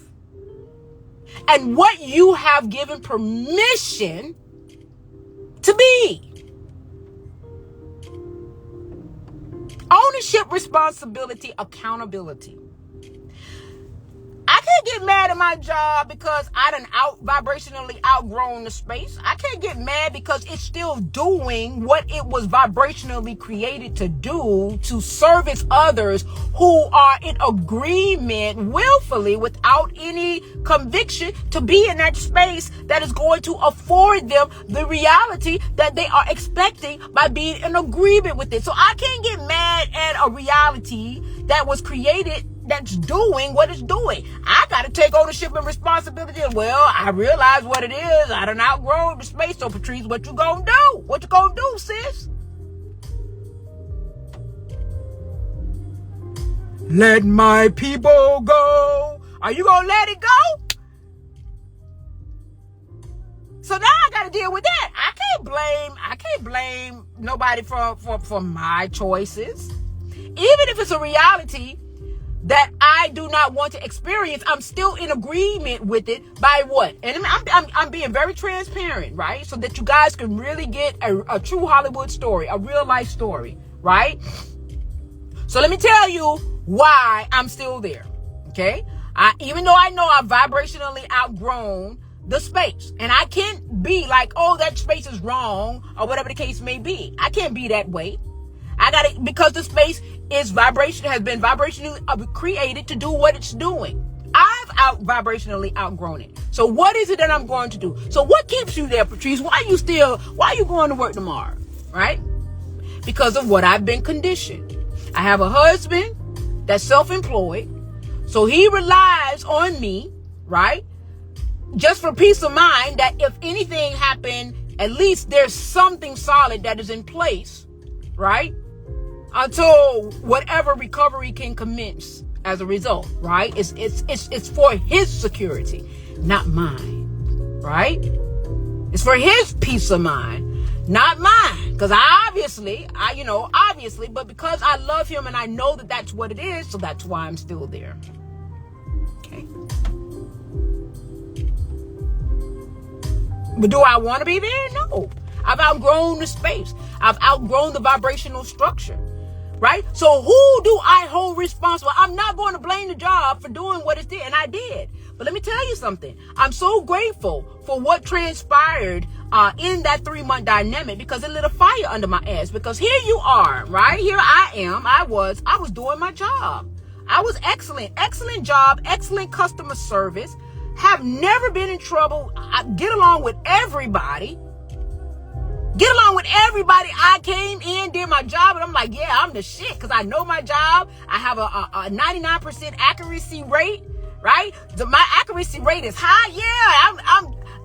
and what you have given permission to be. Ownership, responsibility, accountability. I can't get mad at my job because I done vibrationally outgrown the space. I can't get mad because it's still doing what it was vibrationally created to do, to service others who are in agreement willfully without any conviction to be in that space that is going to afford them the reality that they are expecting by being in agreement with it. So I can't get mad at a reality that was created that's doing what it's doing. I got to take ownership and responsibility. Well, I realize what it is. I done outgrown the space. So, Patrice, what you gonna do? What you gonna do, sis? Let my people go. Are you gonna let it go? So now I got to deal with that. I can't blame nobody for my choices. Even if it's a reality that I do not want to experience, I'm still in agreement with it by what? And I'm being very transparent, right? So that you guys can really get a true Hollywood story, a real life story, right? So let me tell you why I'm still there, okay? Even though I know I've vibrationally outgrown the space, and I can't be like, oh, that space is wrong, or whatever the case may be. I can't be that way. I got it because the space has been vibrationally created to do what it's doing. I've vibrationally outgrown it. So what is it that I'm going to do? So what keeps you there, Patrice? Why are you going to work tomorrow? Right? Because of what I've been conditioned. I have a husband that's self-employed. So he relies on me, right? Just for peace of mind that if anything happened, at least there's something solid that is in place, right? Until whatever recovery can commence as a result, right? It's for his security, not mine, right? It's for his peace of mind, not mine. Because obviously, but because I love him and I know that that's what it is, so that's why I'm still there. Okay. But do I want to be there? No. I've outgrown the space. I've outgrown the vibrational structure. Right? So who do I hold responsible? I'm not going to blame the job for doing what it did, and I did. But let me tell you something. I'm so grateful for what transpired in that 3-month dynamic, because it lit a fire under my ass. Because here you are, right? Here I am. I was doing my job. I was excellent job, excellent customer service. Have never been in trouble. I get along with everybody. I came in, did my job, and I'm like, yeah, I'm the shit because I know my job. I have a 99% accuracy rate, right? My accuracy rate is high. Yeah,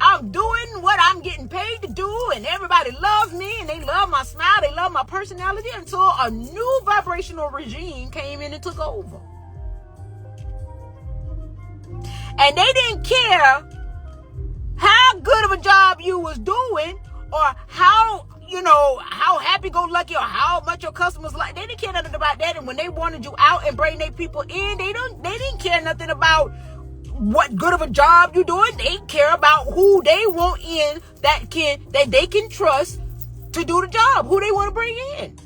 I'm doing what I'm getting paid to do, and everybody loves me, and they love my smile, they love my personality, until a new vibrational regime came in and took over. And they didn't care how good of a job you was doing, or how happy-go-lucky, or how much your customers like. They didn't care nothing about that. And when they wanted you out and bring their people in, they didn't care nothing about what good of a job you're doing. They care about who they want in that they can trust to do the job, who they want to bring in.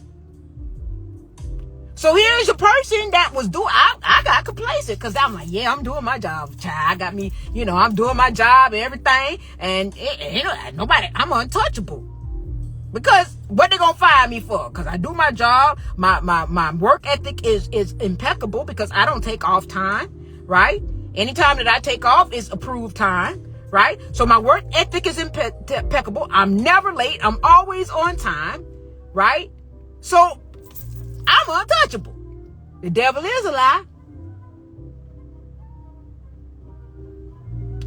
So here's a person that was I got complacent because I'm like, yeah, I'm doing my job. Child, I got me, I'm doing my job and everything. And nobody, I'm untouchable. Because what they gonna fire me for? Because I do my job. My work ethic is impeccable because I don't take off time, right? Anytime that I take off is approved time, right? So my work ethic is impeccable. I'm never late. I'm always on time, right? So I'm untouchable. The devil is a lie.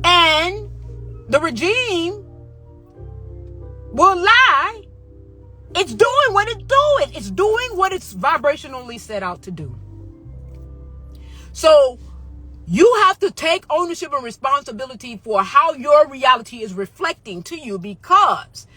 And the regime will lie. It's doing what it's doing. It's doing what it's vibrationally set out to do. So you have to take ownership and responsibility for how your reality is reflecting to you, because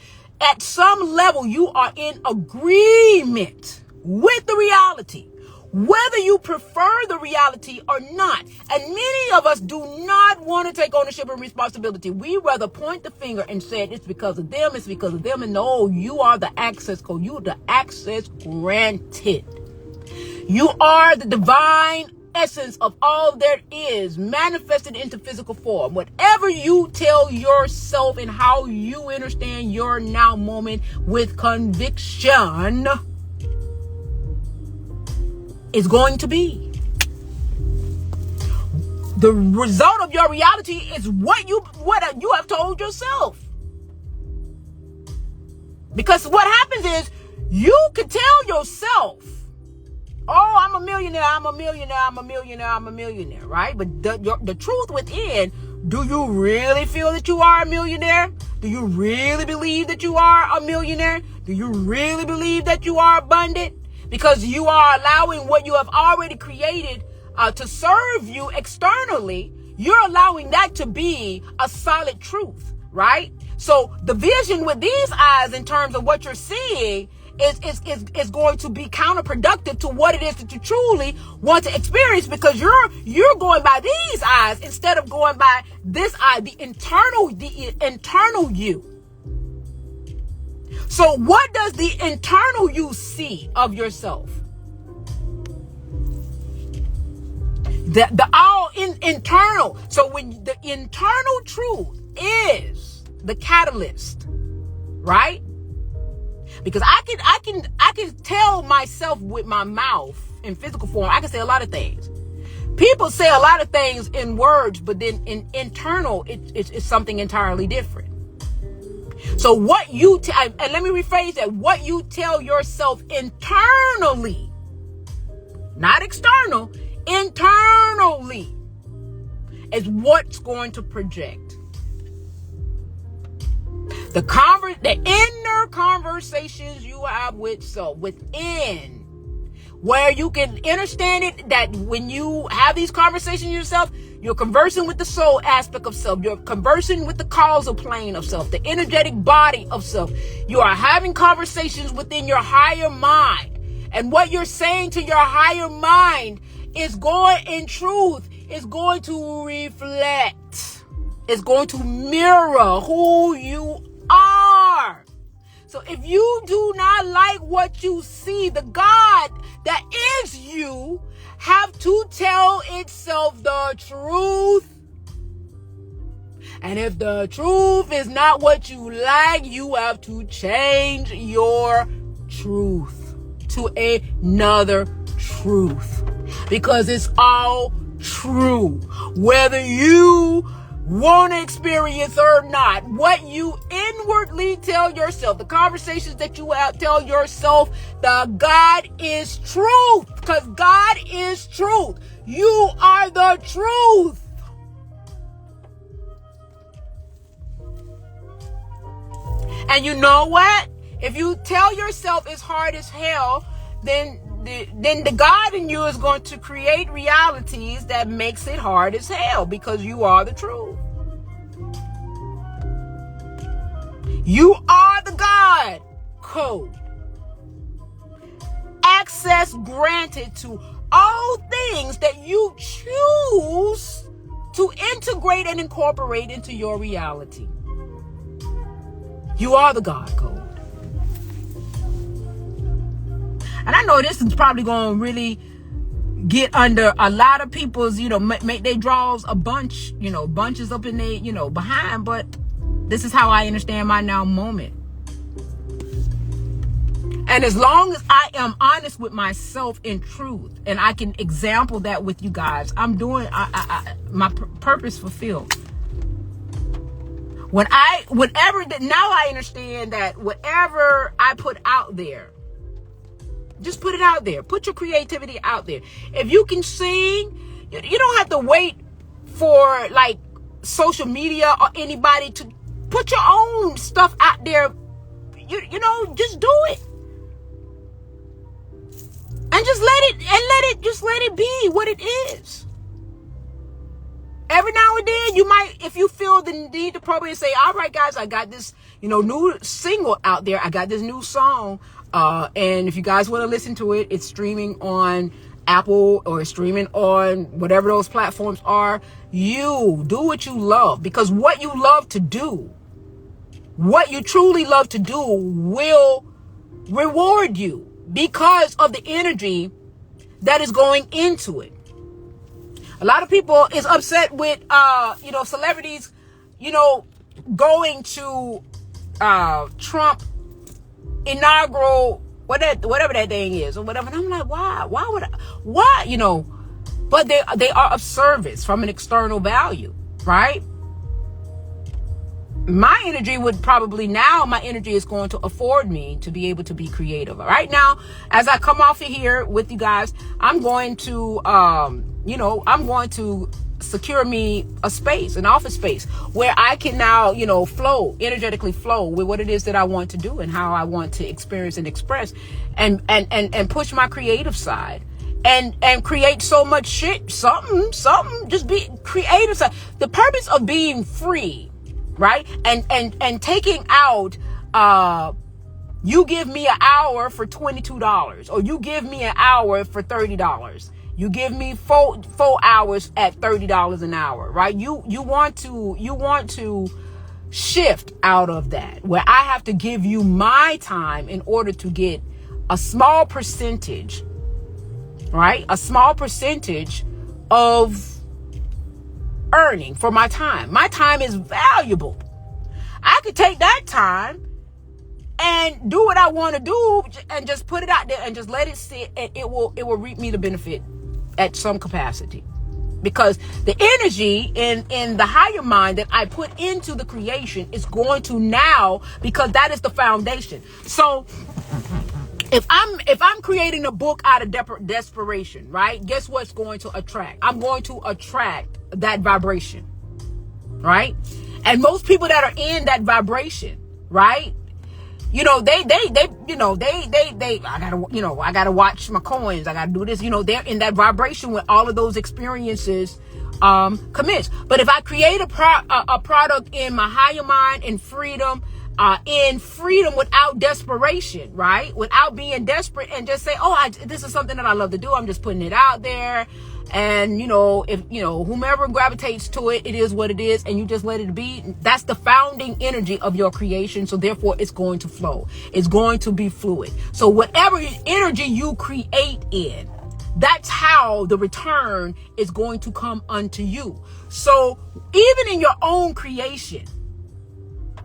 at some level you are in agreement with the reality, whether you prefer the reality or not. And many of us do not want to take ownership and responsibility. We rather point the finger and say it's because of them, it's because of them. And no, you are the access code. You are the access granted. You are the divine essence of all there is manifested into physical form. Whatever you tell yourself and how you understand your now moment with conviction is going to be. The result of your reality is what you have told yourself. Because what happens is you can tell yourself, oh, I'm a millionaire, I'm a millionaire, I'm a millionaire, I'm a millionaire, right? But the truth within, do you really feel that you are a millionaire? Do you really believe that you are a millionaire? Do you really believe that you are abundant? Because you are allowing what you have already created to serve you externally. You're allowing that to be a solid truth, right? So the vision with these eyes in terms of what you're seeing is going to be counterproductive to what it is that you truly want to experience, because you're going by these eyes instead of going by this eye, the internal you. So what does the internal you see of yourself? The all internal. So when the internal truth is the catalyst, right? Because I can tell myself with my mouth in physical form. I can say a lot of things. People say a lot of things in words, but then in internal, it's something entirely different. So what you and let me rephrase that: what you tell yourself internally, not external, internally, is what's going to project. The inner conversations you have with self within, where you can understand it, that when you have these conversations with yourself, you're conversing with the soul aspect of self. You're conversing with the causal plane of self, the energetic body of self. You are having conversations within your higher mind. And what you're saying to your higher mind is going to reflect. It's going to mirror who you are. So if you do not like what you see, the God that is you have to tell itself the truth. And if the truth is not what you like, you have to change your truth to another truth. Because it's all true. Whether you want to experience or not, what you inwardly tell yourself, the conversations that you have, tell yourself, the God is truth, because God is truth. You are the truth. And you know what? If you tell yourself it's hard as hell, then the God in you is going to create realities that makes it hard as hell, because you are the truth. You are the God code. Access granted to all things that you choose to integrate and incorporate into your reality. You are the God code. And I know this is probably going to really get under a lot of people's, make their draws a bunch, bunches up in their, behind. But this is how I understand my now moment. And as long as I am honest with myself in truth, and I can example that with you guys, I'm doing my purpose fulfilled. Now I understand that whatever I put out there, just put it out there. Put your creativity out there. If you can sing, you don't have to wait for like social media or anybody to put your own stuff out there. Just do it. And just let it be what it is. Every now and then you might, if you feel the need to probably say, all right, guys, I got this, new single out there. I got this new song. And if you guys want to listen to it, it's streaming on Apple or streaming on whatever those platforms are. You do what you love, because what you love to do, what you truly love to do will reward you because of the energy that is going into it. A lot of people is upset with, celebrities, going to Trump inaugural, whatever that thing is or whatever. And I'm like, why would I, but they are of service from an external value, right? My energy is going to afford me to be able to be creative. Right now, as I come off of here with you guys, I'm going to, secure me a space, an office space where I can now, energetically flow with what it is that I want to do and how I want to experience and express and push my creative side and create so much shit, something, just be creative side. The purpose of being free, right? And taking out, you give me an hour for $22 or you give me an hour for $30. You give me four hours at $30 an hour, right? You want to shift out of that where I have to give you my time in order to get a small percentage, right? A small percentage of earning for my time. My time is valuable. I could take that time and do what I want to do and just put it out there and just let it sit, and it will reap me the benefit at some capacity, because the energy in the higher mind that I put into the creation is going to now, because that is the foundation. So if I'm creating a book out of desperation, right? Guess what's going to attract? I'm going to attract that vibration, right? And most people that are in that vibration, right? I gotta watch my coins. I gotta do this. They're in that vibration when all of those experiences commence. But if I create a product in my higher mind, in freedom without desperation, right? Without being desperate, and just say, this is something that I love to do. I'm just putting it out there. And, if, whomever gravitates to it, it is what it is. And you just let it be. That's the founding energy of your creation. So therefore it's going to flow. It's going to be fluid. So whatever energy you create in, that's how the return is going to come unto you. So even in your own creation,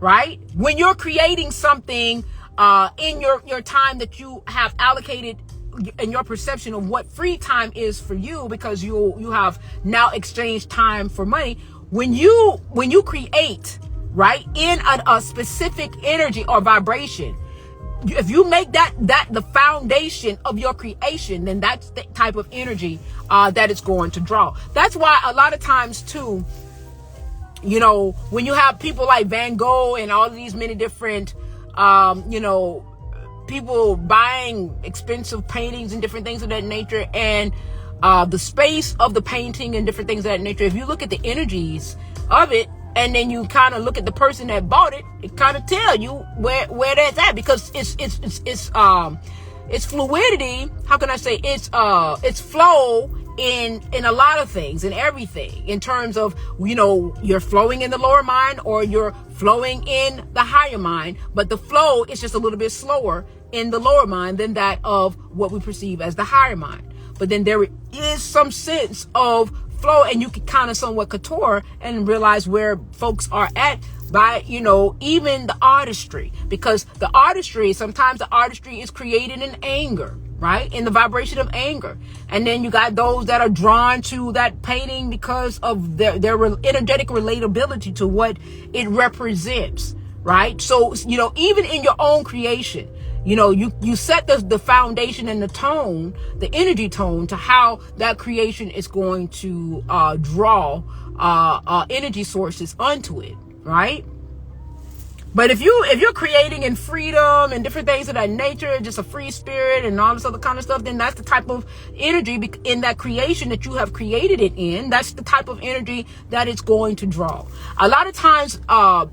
right? When you're creating something, in your time that you have allocated and your perception of what free time is for you, because you have now exchanged time for money. When you create, right, in a specific energy or vibration, if you make that the foundation of your creation, then that's the type of energy that it's going to draw. That's why a lot of times too, when you have people like Van Gogh and all of these many different people buying expensive paintings and different things of that nature, and the space of the painting and different things of that nature, if you look at the energies of it and then you kind of look at the person that bought it, it kind of tell you where that's at, because it's fluidity. How can I say it's flow in a lot of things, in everything, in terms of, you're flowing in the lower mind or you're flowing in the higher mind, but the flow is just a little bit slower in the lower mind than that of what we perceive as the higher mind. But then there is some sense of flow, and you can kind of somewhat couture and realize where folks are at by, you know, even the artistry, because the artistry, sometimes the artistry is created in anger, right? In the vibration of anger. And then you got those that are drawn to that painting because of their energetic relatability to what it represents, right? So, you know, even in your own creation, you know, you set the foundation and the tone, the energy tone, to how that creation is going to draw energy sources onto it, right? But if you're creating in freedom and different things of that nature, just a free spirit and all this other kind of stuff, then that's the type of energy in that creation that you have created it in. That's the type of energy that it's going to draw. A lot of times,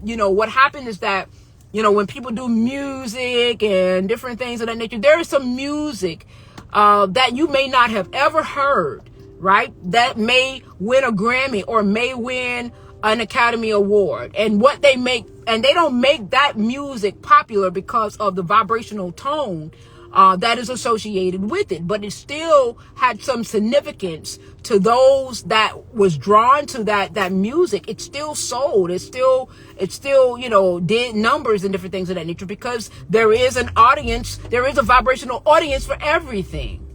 you know, what happened is that, you know, when people do music and different things of that nature, there is some music that you may not have ever heard, right? That may win a Grammy or may win an Academy Award. And what they make, and they don't make that music popular because of the vibrational tone that is associated with it, but it still had some significance to those that was drawn to that music. It still sold. It still, you know, did numbers and different things of that nature, because there is an audience, there is a vibrational audience for everything.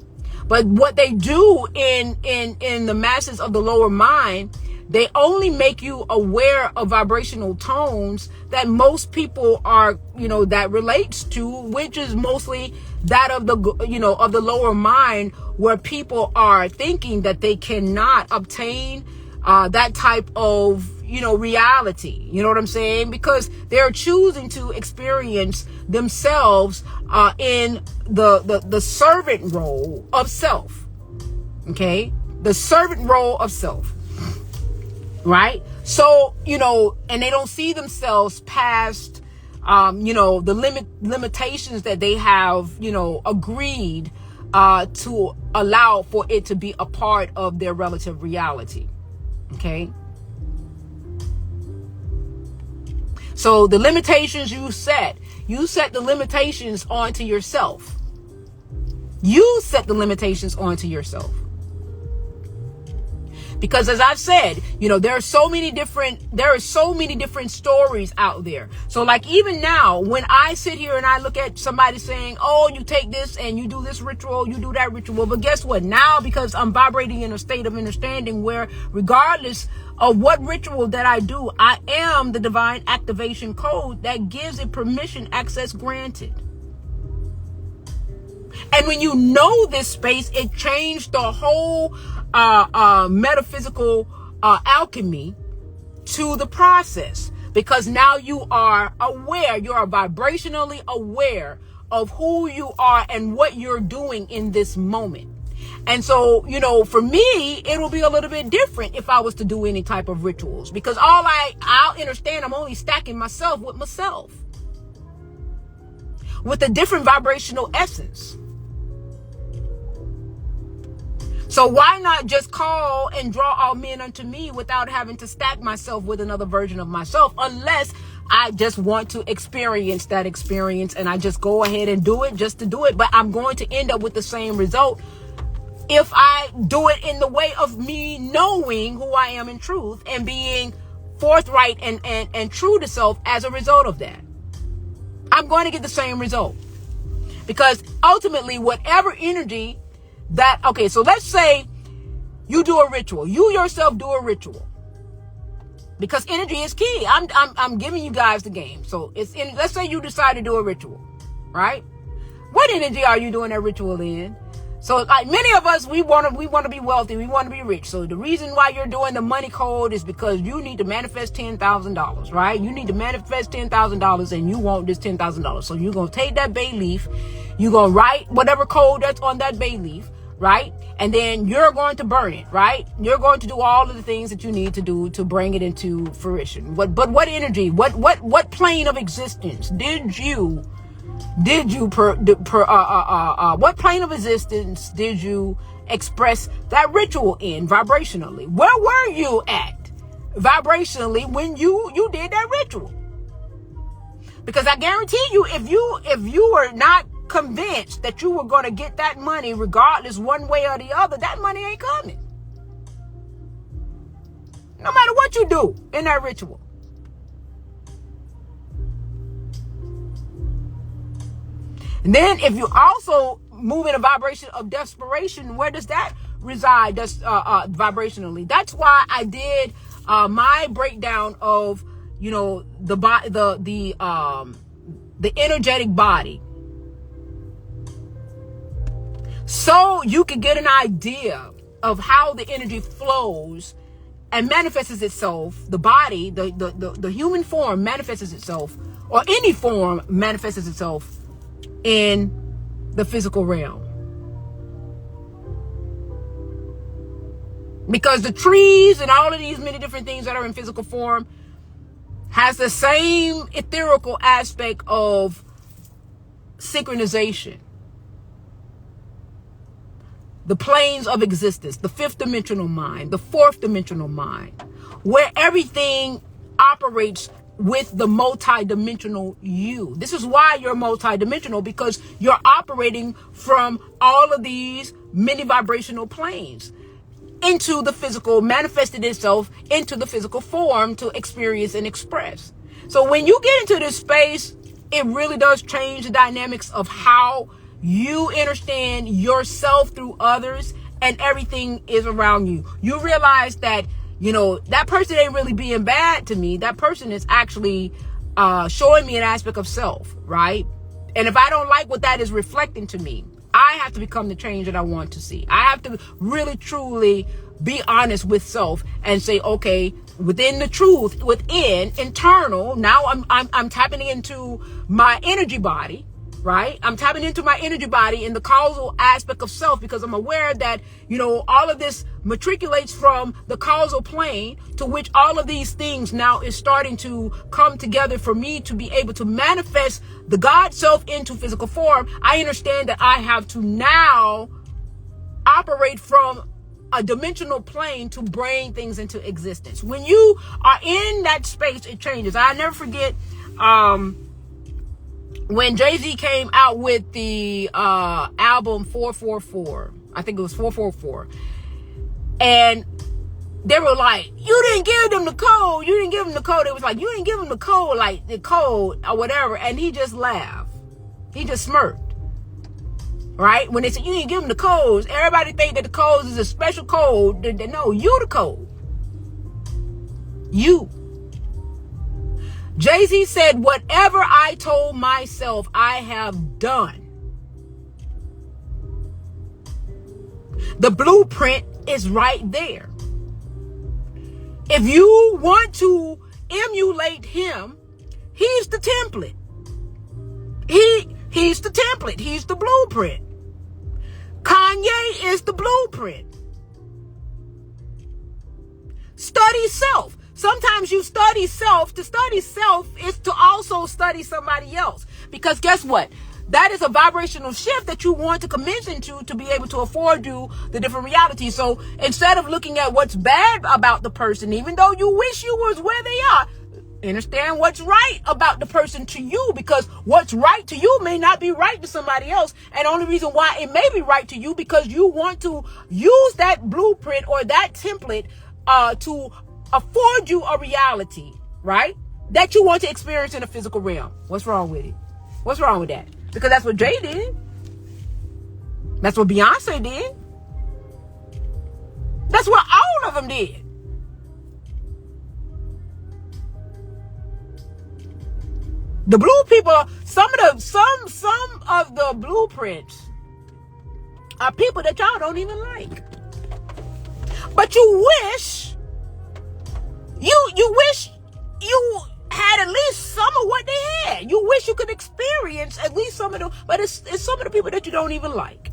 But what they do in the masses of the lower mind, they only make you aware of vibrational tones that most people are, you know, that relates to, which is mostly that of the, you know, of the lower mind, where people are thinking that they cannot obtain that type of, you know, reality. You know what I'm saying? Because they're choosing to experience themselves in the servant role of self. Okay? The servant role of self. Right? So, you know, and they don't see themselves past, you know, the limitations that they have, you know, agreed to allow for it to be a part of their relative reality. Okay? So the limitations you set the limitations onto yourself. You set the limitations onto yourself. Because as I've said, you know, there are so many different stories out there. So like even now, when I sit here and I look at somebody saying, oh, you take this and you do this ritual, you do that ritual. But guess what? Now, because I'm vibrating in a state of understanding where regardless of what ritual that I do, I am the divine activation code that gives it permission, access granted. And when you know this space, it changed the whole metaphysical alchemy to the process, because now you are aware, you are vibrationally aware of who you are and what you're doing in this moment. And so, you know, for me, it will be a little bit different if I was to do any type of rituals, because I'll understand I'm only stacking myself with a different vibrational essence. So why not just call and draw all men unto me without having to stack myself with another version of myself, unless I just want to experience that experience and I just go ahead and do it just to do it. But I'm going to end up with the same result if I do it in the way of me knowing who I am in truth and being forthright and true to self as a result of that. I'm going to get the same result, because ultimately whatever energy that, okay, so let's say you do a ritual. You yourself do a ritual, because energy is key. I'm giving you guys the game. So let's say you decide to do a ritual, right? What energy are you doing that ritual in? So like many of us, we want to be wealthy. We want to be rich. So the reason why you're doing the money code is because you need to manifest $10,000, right? You need to manifest $10,000 and you want this $10,000. So you're going to take that bay leaf. You're going to write whatever code that's on that bay leaf, right? And then you're going to burn it, right? You're going to do all of the things that you need to do to bring it into fruition. But what energy, what plane of existence what plane of existence did you express that ritual in vibrationally? Where were you at vibrationally when you did that ritual? Because I guarantee you, if you were not convinced that you were going to get that money regardless one way or the other, that money ain't coming. No matter what you do in that ritual. And then if you also move in a vibration of desperation, where does that reside vibrationally? That's why I did my breakdown of, you know, the energetic body, so you can get an idea of how the energy flows and manifests itself. The body, the human form manifests itself, or any form manifests itself in the physical realm. Because the trees and all of these many different things that are in physical form has the same etherical aspect of synchronization. The planes of existence, the fifth dimensional mind, the fourth dimensional mind, where everything operates with the multi-dimensional you. This is why you're multi-dimensional, because you're operating from all of these many vibrational planes into the physical, manifested itself into the physical form to experience and express. So when you get into this space, it really does change the dynamics of how you understand yourself through others, and everything is around you. You realize that, you know, that person ain't really being bad to me. That person is actually showing me an aspect of self, right? And if I don't like what that is reflecting to me, I have to become the change that I want to see. I have to really, truly be honest with self and say, okay, within the truth, within internal, now I'm tapping into my energy body, right? I'm tapping into my energy body in the causal aspect of self, because I'm aware that, you know, all of this matriculates from the causal plane to which all of these things now is starting to come together for me to be able to manifest the God self into physical form. I understand that I have to now operate from a dimensional plane to bring things into existence. When you are in that space, it changes. I never forget, when Jay-Z came out with the album 444, I think it was 444, and they were like, you didn't give them the code. You didn't give them the code. It was like, you didn't give them the code, like the code or whatever. And he just laughed. He just smirked. Right? When they said, you didn't give them the codes, everybody think that the codes is a special code. No, you the code. You. Jay-Z said, whatever I told myself, I have done. The blueprint is right there. If you want to emulate him, he's the template. He's the template. He's the blueprint. Kanye is the blueprint. Study self. Sometimes you study self. To study self is to also study somebody else. Because guess what? That is a vibrational shift that you want to commence into to be able to afford you the different realities. So instead of looking at what's bad about the person, even though you wish you was where they are, understand what's right about the person to you, because what's right to you may not be right to somebody else. And the only reason why it may be right to you, because you want to use that blueprint or that template to afford you a reality, right? That you want to experience in the physical realm. What's wrong with it? What's wrong with that? Because that's what Jay did. That's what Beyonce did. That's what all of them did. The blue people, some of the blueprints are people that y'all don't even like. But you wish you had at least some of what they had. You wish you could experience at least some of them, but it's some of the people that you don't even like.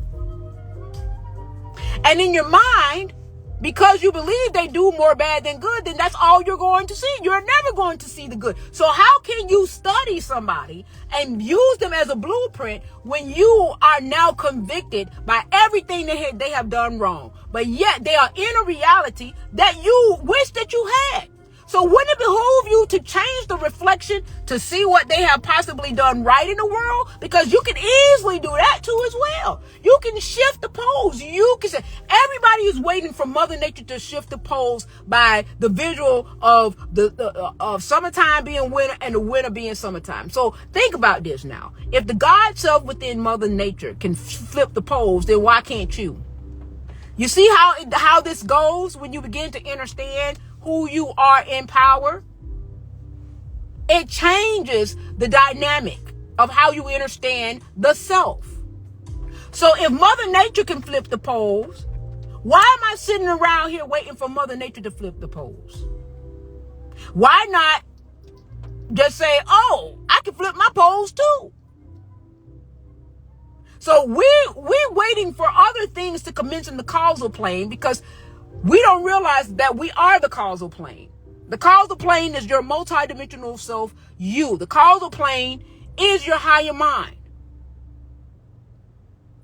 And in your mind, because you believe they do more bad than good, then that's all you're going to see. You're never going to see the good. So how can you study somebody and use them as a blueprint when you are now convicted by everything they have done wrong? But yet they are in a reality that you wish that you had. So wouldn't it behoove you to change the reflection to see what they have possibly done right in the world? Because you can easily do that too as well. You can shift the poles. You can say, everybody is waiting for Mother Nature to shift the poles by the visual of of summertime being winter and the winter being summertime. So think about this now. If the God self within Mother Nature can flip the poles, then why can't you? You see how this goes when you begin to understand who you are in power? It changes the dynamic of how you understand the self. So if Mother Nature can flip the poles, why am I sitting around here waiting for Mother Nature to flip the poles? Why not just say, oh, I can flip my poles too? So we're waiting for other things to commence in the causal plane because we don't realize that we are the causal plane. The causal plane is your multidimensional self, you. The causal plane is your higher mind.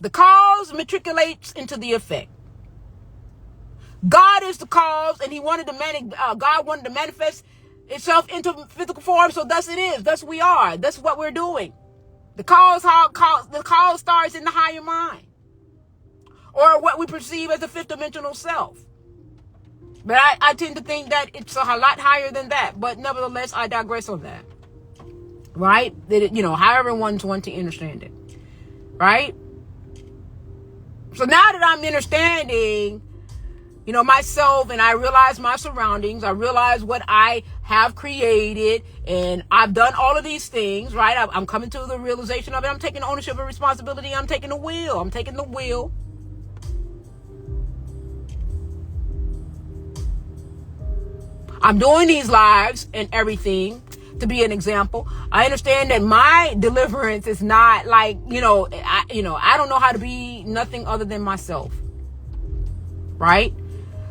The cause matriculates into the effect. God is the cause, and God wanted to manifest itself into physical form, so thus it is. Thus we are. That's what we're doing. The cause starts in the higher mind, or what we perceive as the fifth dimensional self. But I tend to think that it's a lot higher than that. But nevertheless, I digress on that. Right? However one's want to understand it. Right? So now that I'm understanding, myself, and I realize my surroundings, I realize what I have created, and I've done all of these things, right? I'm coming to the realization of it. I'm taking ownership and responsibility. I'm taking the wheel. I'm doing these lives and everything to be an example. I understand that my deliverance is not like, I don't know how to be nothing other than myself. Right?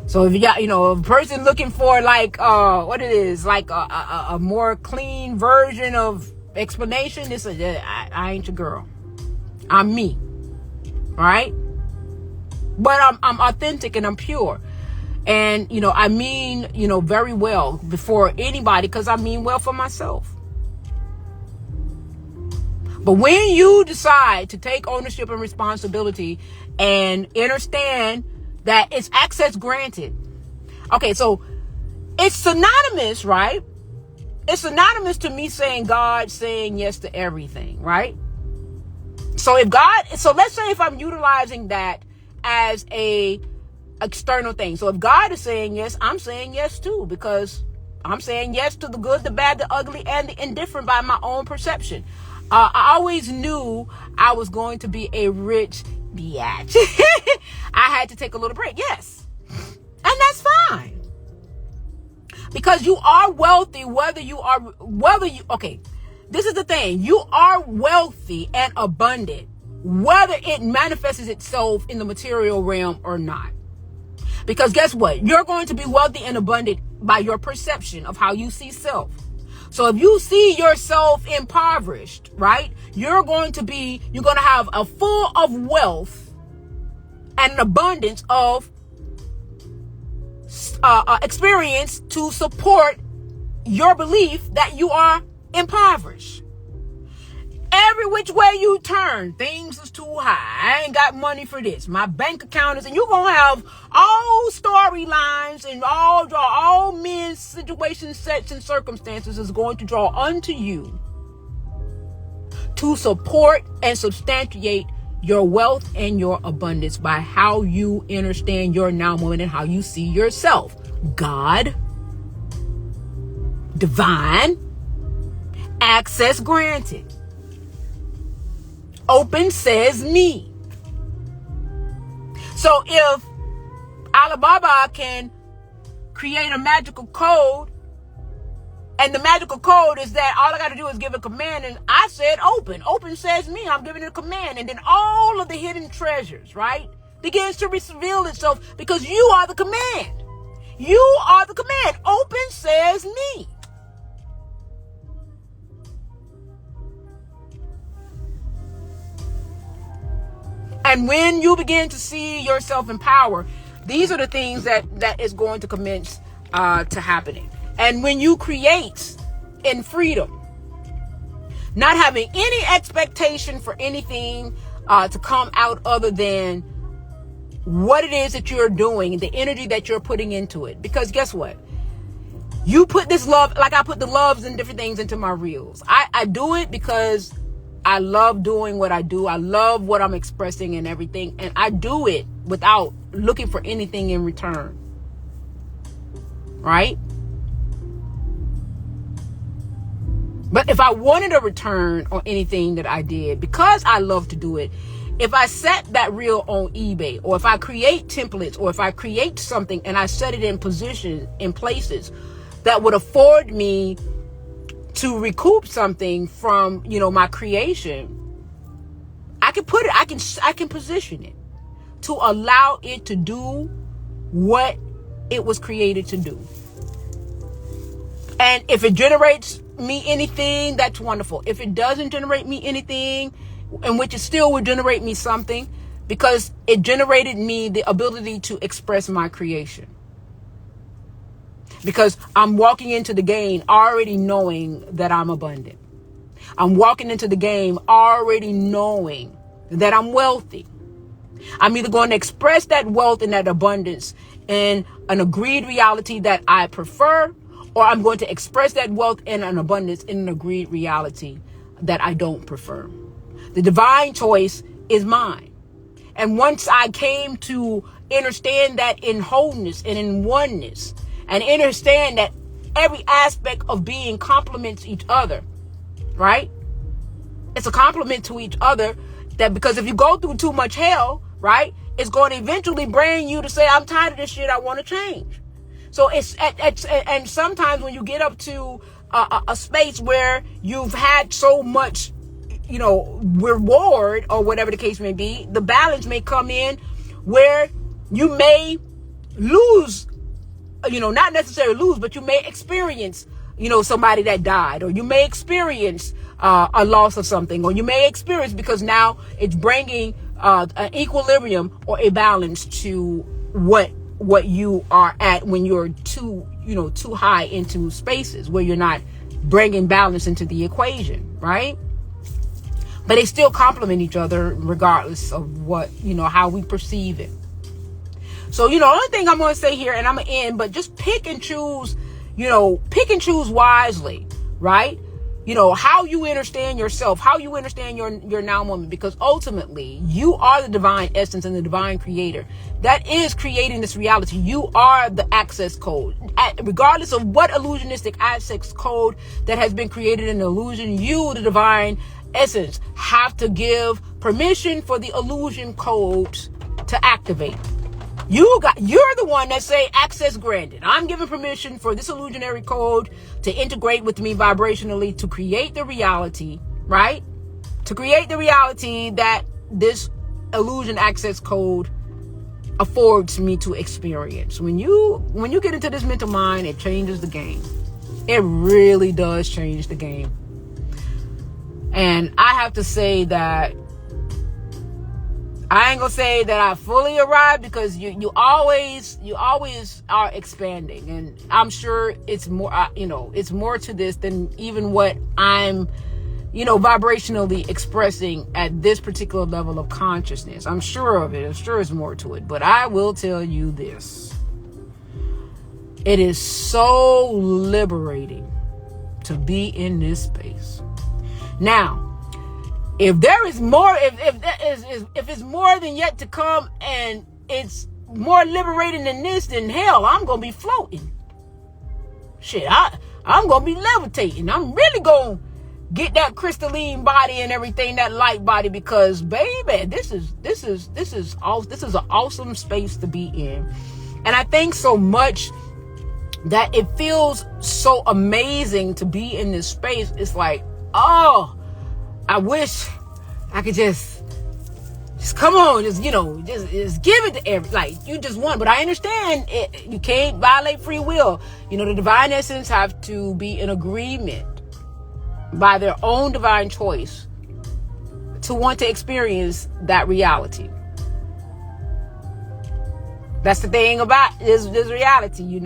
So if you got, a person looking for like, what it is, like a more clean version of explanation, I ain't your girl. I'm me. Right? But I'm authentic and I'm pure. And, I mean, very well before anybody, because I mean well for myself. But when you decide to take ownership and responsibility and understand that it's access granted. Okay, so it's synonymous, right? It's synonymous to me saying God saying yes to everything, right? So let's say if I'm utilizing that as a external thing. So if God is saying yes, I'm saying yes too, because I'm saying yes to the good, the bad, the ugly, and the indifferent by my own perception. I always knew I was going to be a rich biatch. I had to take a little break. Yes. And that's fine. Because you are wealthy, okay, this is the thing. You are wealthy and abundant, whether it manifests itself in the material realm or not. Because guess what? You're going to be wealthy and abundant by your perception of how you see self. So if you see yourself impoverished, right, you're going to have a full of wealth and an abundance of experience to support your belief that you are impoverished. Every which way you turn, things is too high. I ain't got money for this. My bank account is, and you're going to have all storylines and all men's situations, sets, and circumstances is going to draw unto you to support and substantiate your wealth and your abundance by how you understand your now moment and how you see yourself. God, divine, access granted. Open says me. So if Alibaba can create a magical code, and the magical code is that all I got to do is give a command, and I said open. Open says me. I'm giving it a command, and then all of the hidden treasures, right, begins to reveal itself because you are the command. You are the command. Open says me. And when you begin to see yourself in power, these are the things that is going to commence to happening. And when you create in freedom. Not having any expectation for anything to come out other than what it is that you're doing, the energy that you're putting into it. Because guess what? You put this love, like I put the loves and different things into my reels. I do it because I love doing what I do. I love what I'm expressing and everything. And I do it without looking for anything in return. Right? But if I wanted a return on anything that I did, because I love to do it, if I set that reel on eBay, or if I create templates, or if I create something and I set it in position, in places that would afford me to recoup something from, my creation, I can put it, I can position it to allow it to do what it was created to do. And if it generates me anything, that's wonderful. If it doesn't generate me anything, in which it still would generate me something, because it generated me the ability to express my creation. Because I'm walking into the game already knowing that I'm abundant. I'm walking into the game already knowing that I'm wealthy. I'm either going to express that wealth and that abundance in an agreed reality that I prefer, or I'm going to express that wealth and an abundance in an agreed reality that I don't prefer. The divine choice is mine. And once I came to understand that in wholeness and in oneness, and understand that every aspect of being complements each other, right? It's a complement to each other, that because if you go through too much hell, right, it's going to eventually bring you to say, I'm tired of this shit, I want to change. So and sometimes when you get up to a space where you've had so much, reward or whatever the case may be, the balance may come in where you may lose, not necessarily lose, but you may experience, somebody that died, or you may experience a loss of something, or you may experience, because now it's bringing an equilibrium or a balance to what you are at when you're too high into spaces where you're not bringing balance into the equation, right? But they still complement each other regardless of what, how we perceive it. So, the only thing I'm going to say here, and I'm going to end, but just pick and choose wisely, right? How you understand yourself, how you understand your now moment, because ultimately you are the divine essence and the divine creator that is creating this reality. You are the access code. Regardless of what illusionistic access code that has been created in the illusion, you, the divine essence, have to give permission for the illusion code to activate. You're the one that say access granted. I'm giving permission for this illusionary code to integrate with me vibrationally to create the reality, right? To create the reality that this illusion access code affords me to experience. When you get into this mental mind, it changes the game. It really does change the game. And I have to say that I ain't gonna say that I fully arrived, because you always are expanding, and I'm sure it's more it's more to this than even what I'm vibrationally expressing at this particular level of consciousness. I'm sure of it. I'm sure there's more to it, but I will tell you this: it is so liberating to be in this space. Now, if there is more, if it's more than yet to come, and it's more liberating than this, then hell, I'm gonna be floating. Shit, I'm gonna be levitating. I'm really gonna get that crystalline body and everything, that light body, because baby, this is an awesome space to be in. And I think so much that it feels so amazing to be in this space. It's like, oh, I wish I could just come on, just give it to you just won. But I understand it, you can't violate free will. The divine essence have to be in agreement by their own divine choice to want to experience that reality. That's the thing about this reality,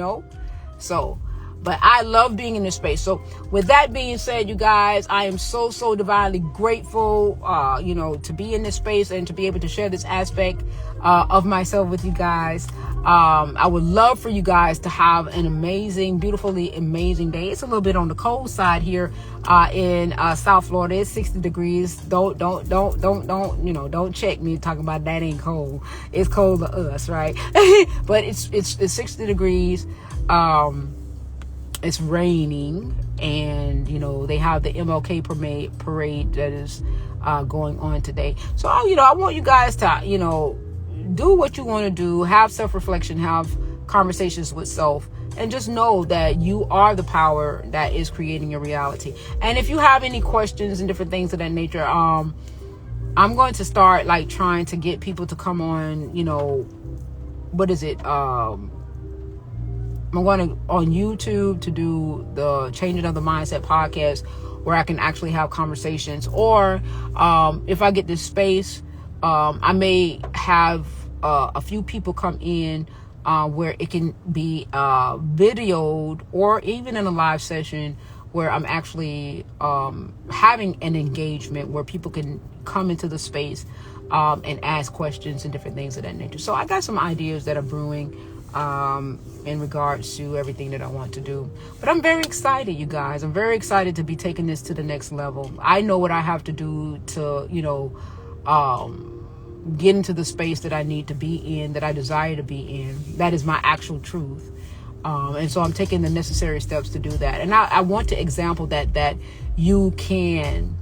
So But I love being in this space. So with that being said, you guys, I am so divinely grateful, to be in this space and to be able to share this aspect of myself with you guys. I would love for you guys to have an amazing, beautifully amazing day. It's a little bit on the cold side here in South Florida. It's 60 degrees. Don't check me talking about that ain't cold. It's cold to us, right? But it's 60 degrees. It's raining, and they have the MLK parade that is going on today. So I want you guys to do what you want to do, have self-reflection, have conversations with self, and just know that you are the power that is creating your reality. And if you have any questions and different things of that nature, I'm going to start trying to get people to come on, what is it? I'm going to on YouTube to do the Changing of the Mindset podcast, where I can actually have conversations. Or if I get this space, I may have a few people come in where it can be videoed, or even in a live session where I'm actually having an engagement where people can come into the space and ask questions and different things of that nature. So I got some ideas that are brewing in regards to everything that I want to do. But I'm very excited, you guys. I'm very excited to be taking this to the next level. I know what I have to do to, get into the space that I need to be in, that I desire to be in. That is my actual truth. And so I'm taking the necessary steps to do that. And I want to example that you can.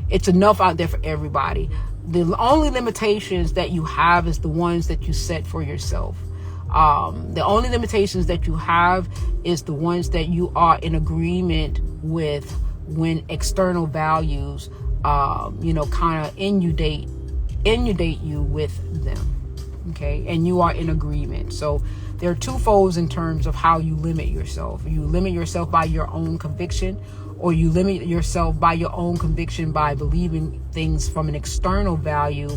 It's enough out there for everybody. The only limitations that you have is the ones that you set for yourself. The only limitations that you have is the ones that you are in agreement with when external values, kind of inundate you with them. Okay. And you are in agreement. So there are two folds in terms of how you limit yourself. You limit yourself by your own conviction, or you limit yourself by your own conviction by believing things from an external value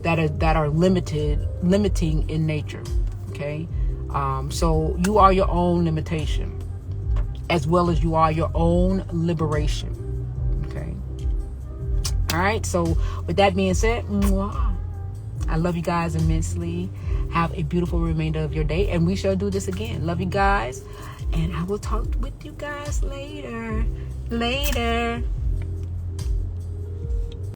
that are limiting in nature. Okay. So you are your own limitation, as well as you are your own liberation. Okay. All right. So with that being said, I love you guys immensely. Have a beautiful remainder of your day, and we shall do this again. Love you guys, and I will talk with you guys later.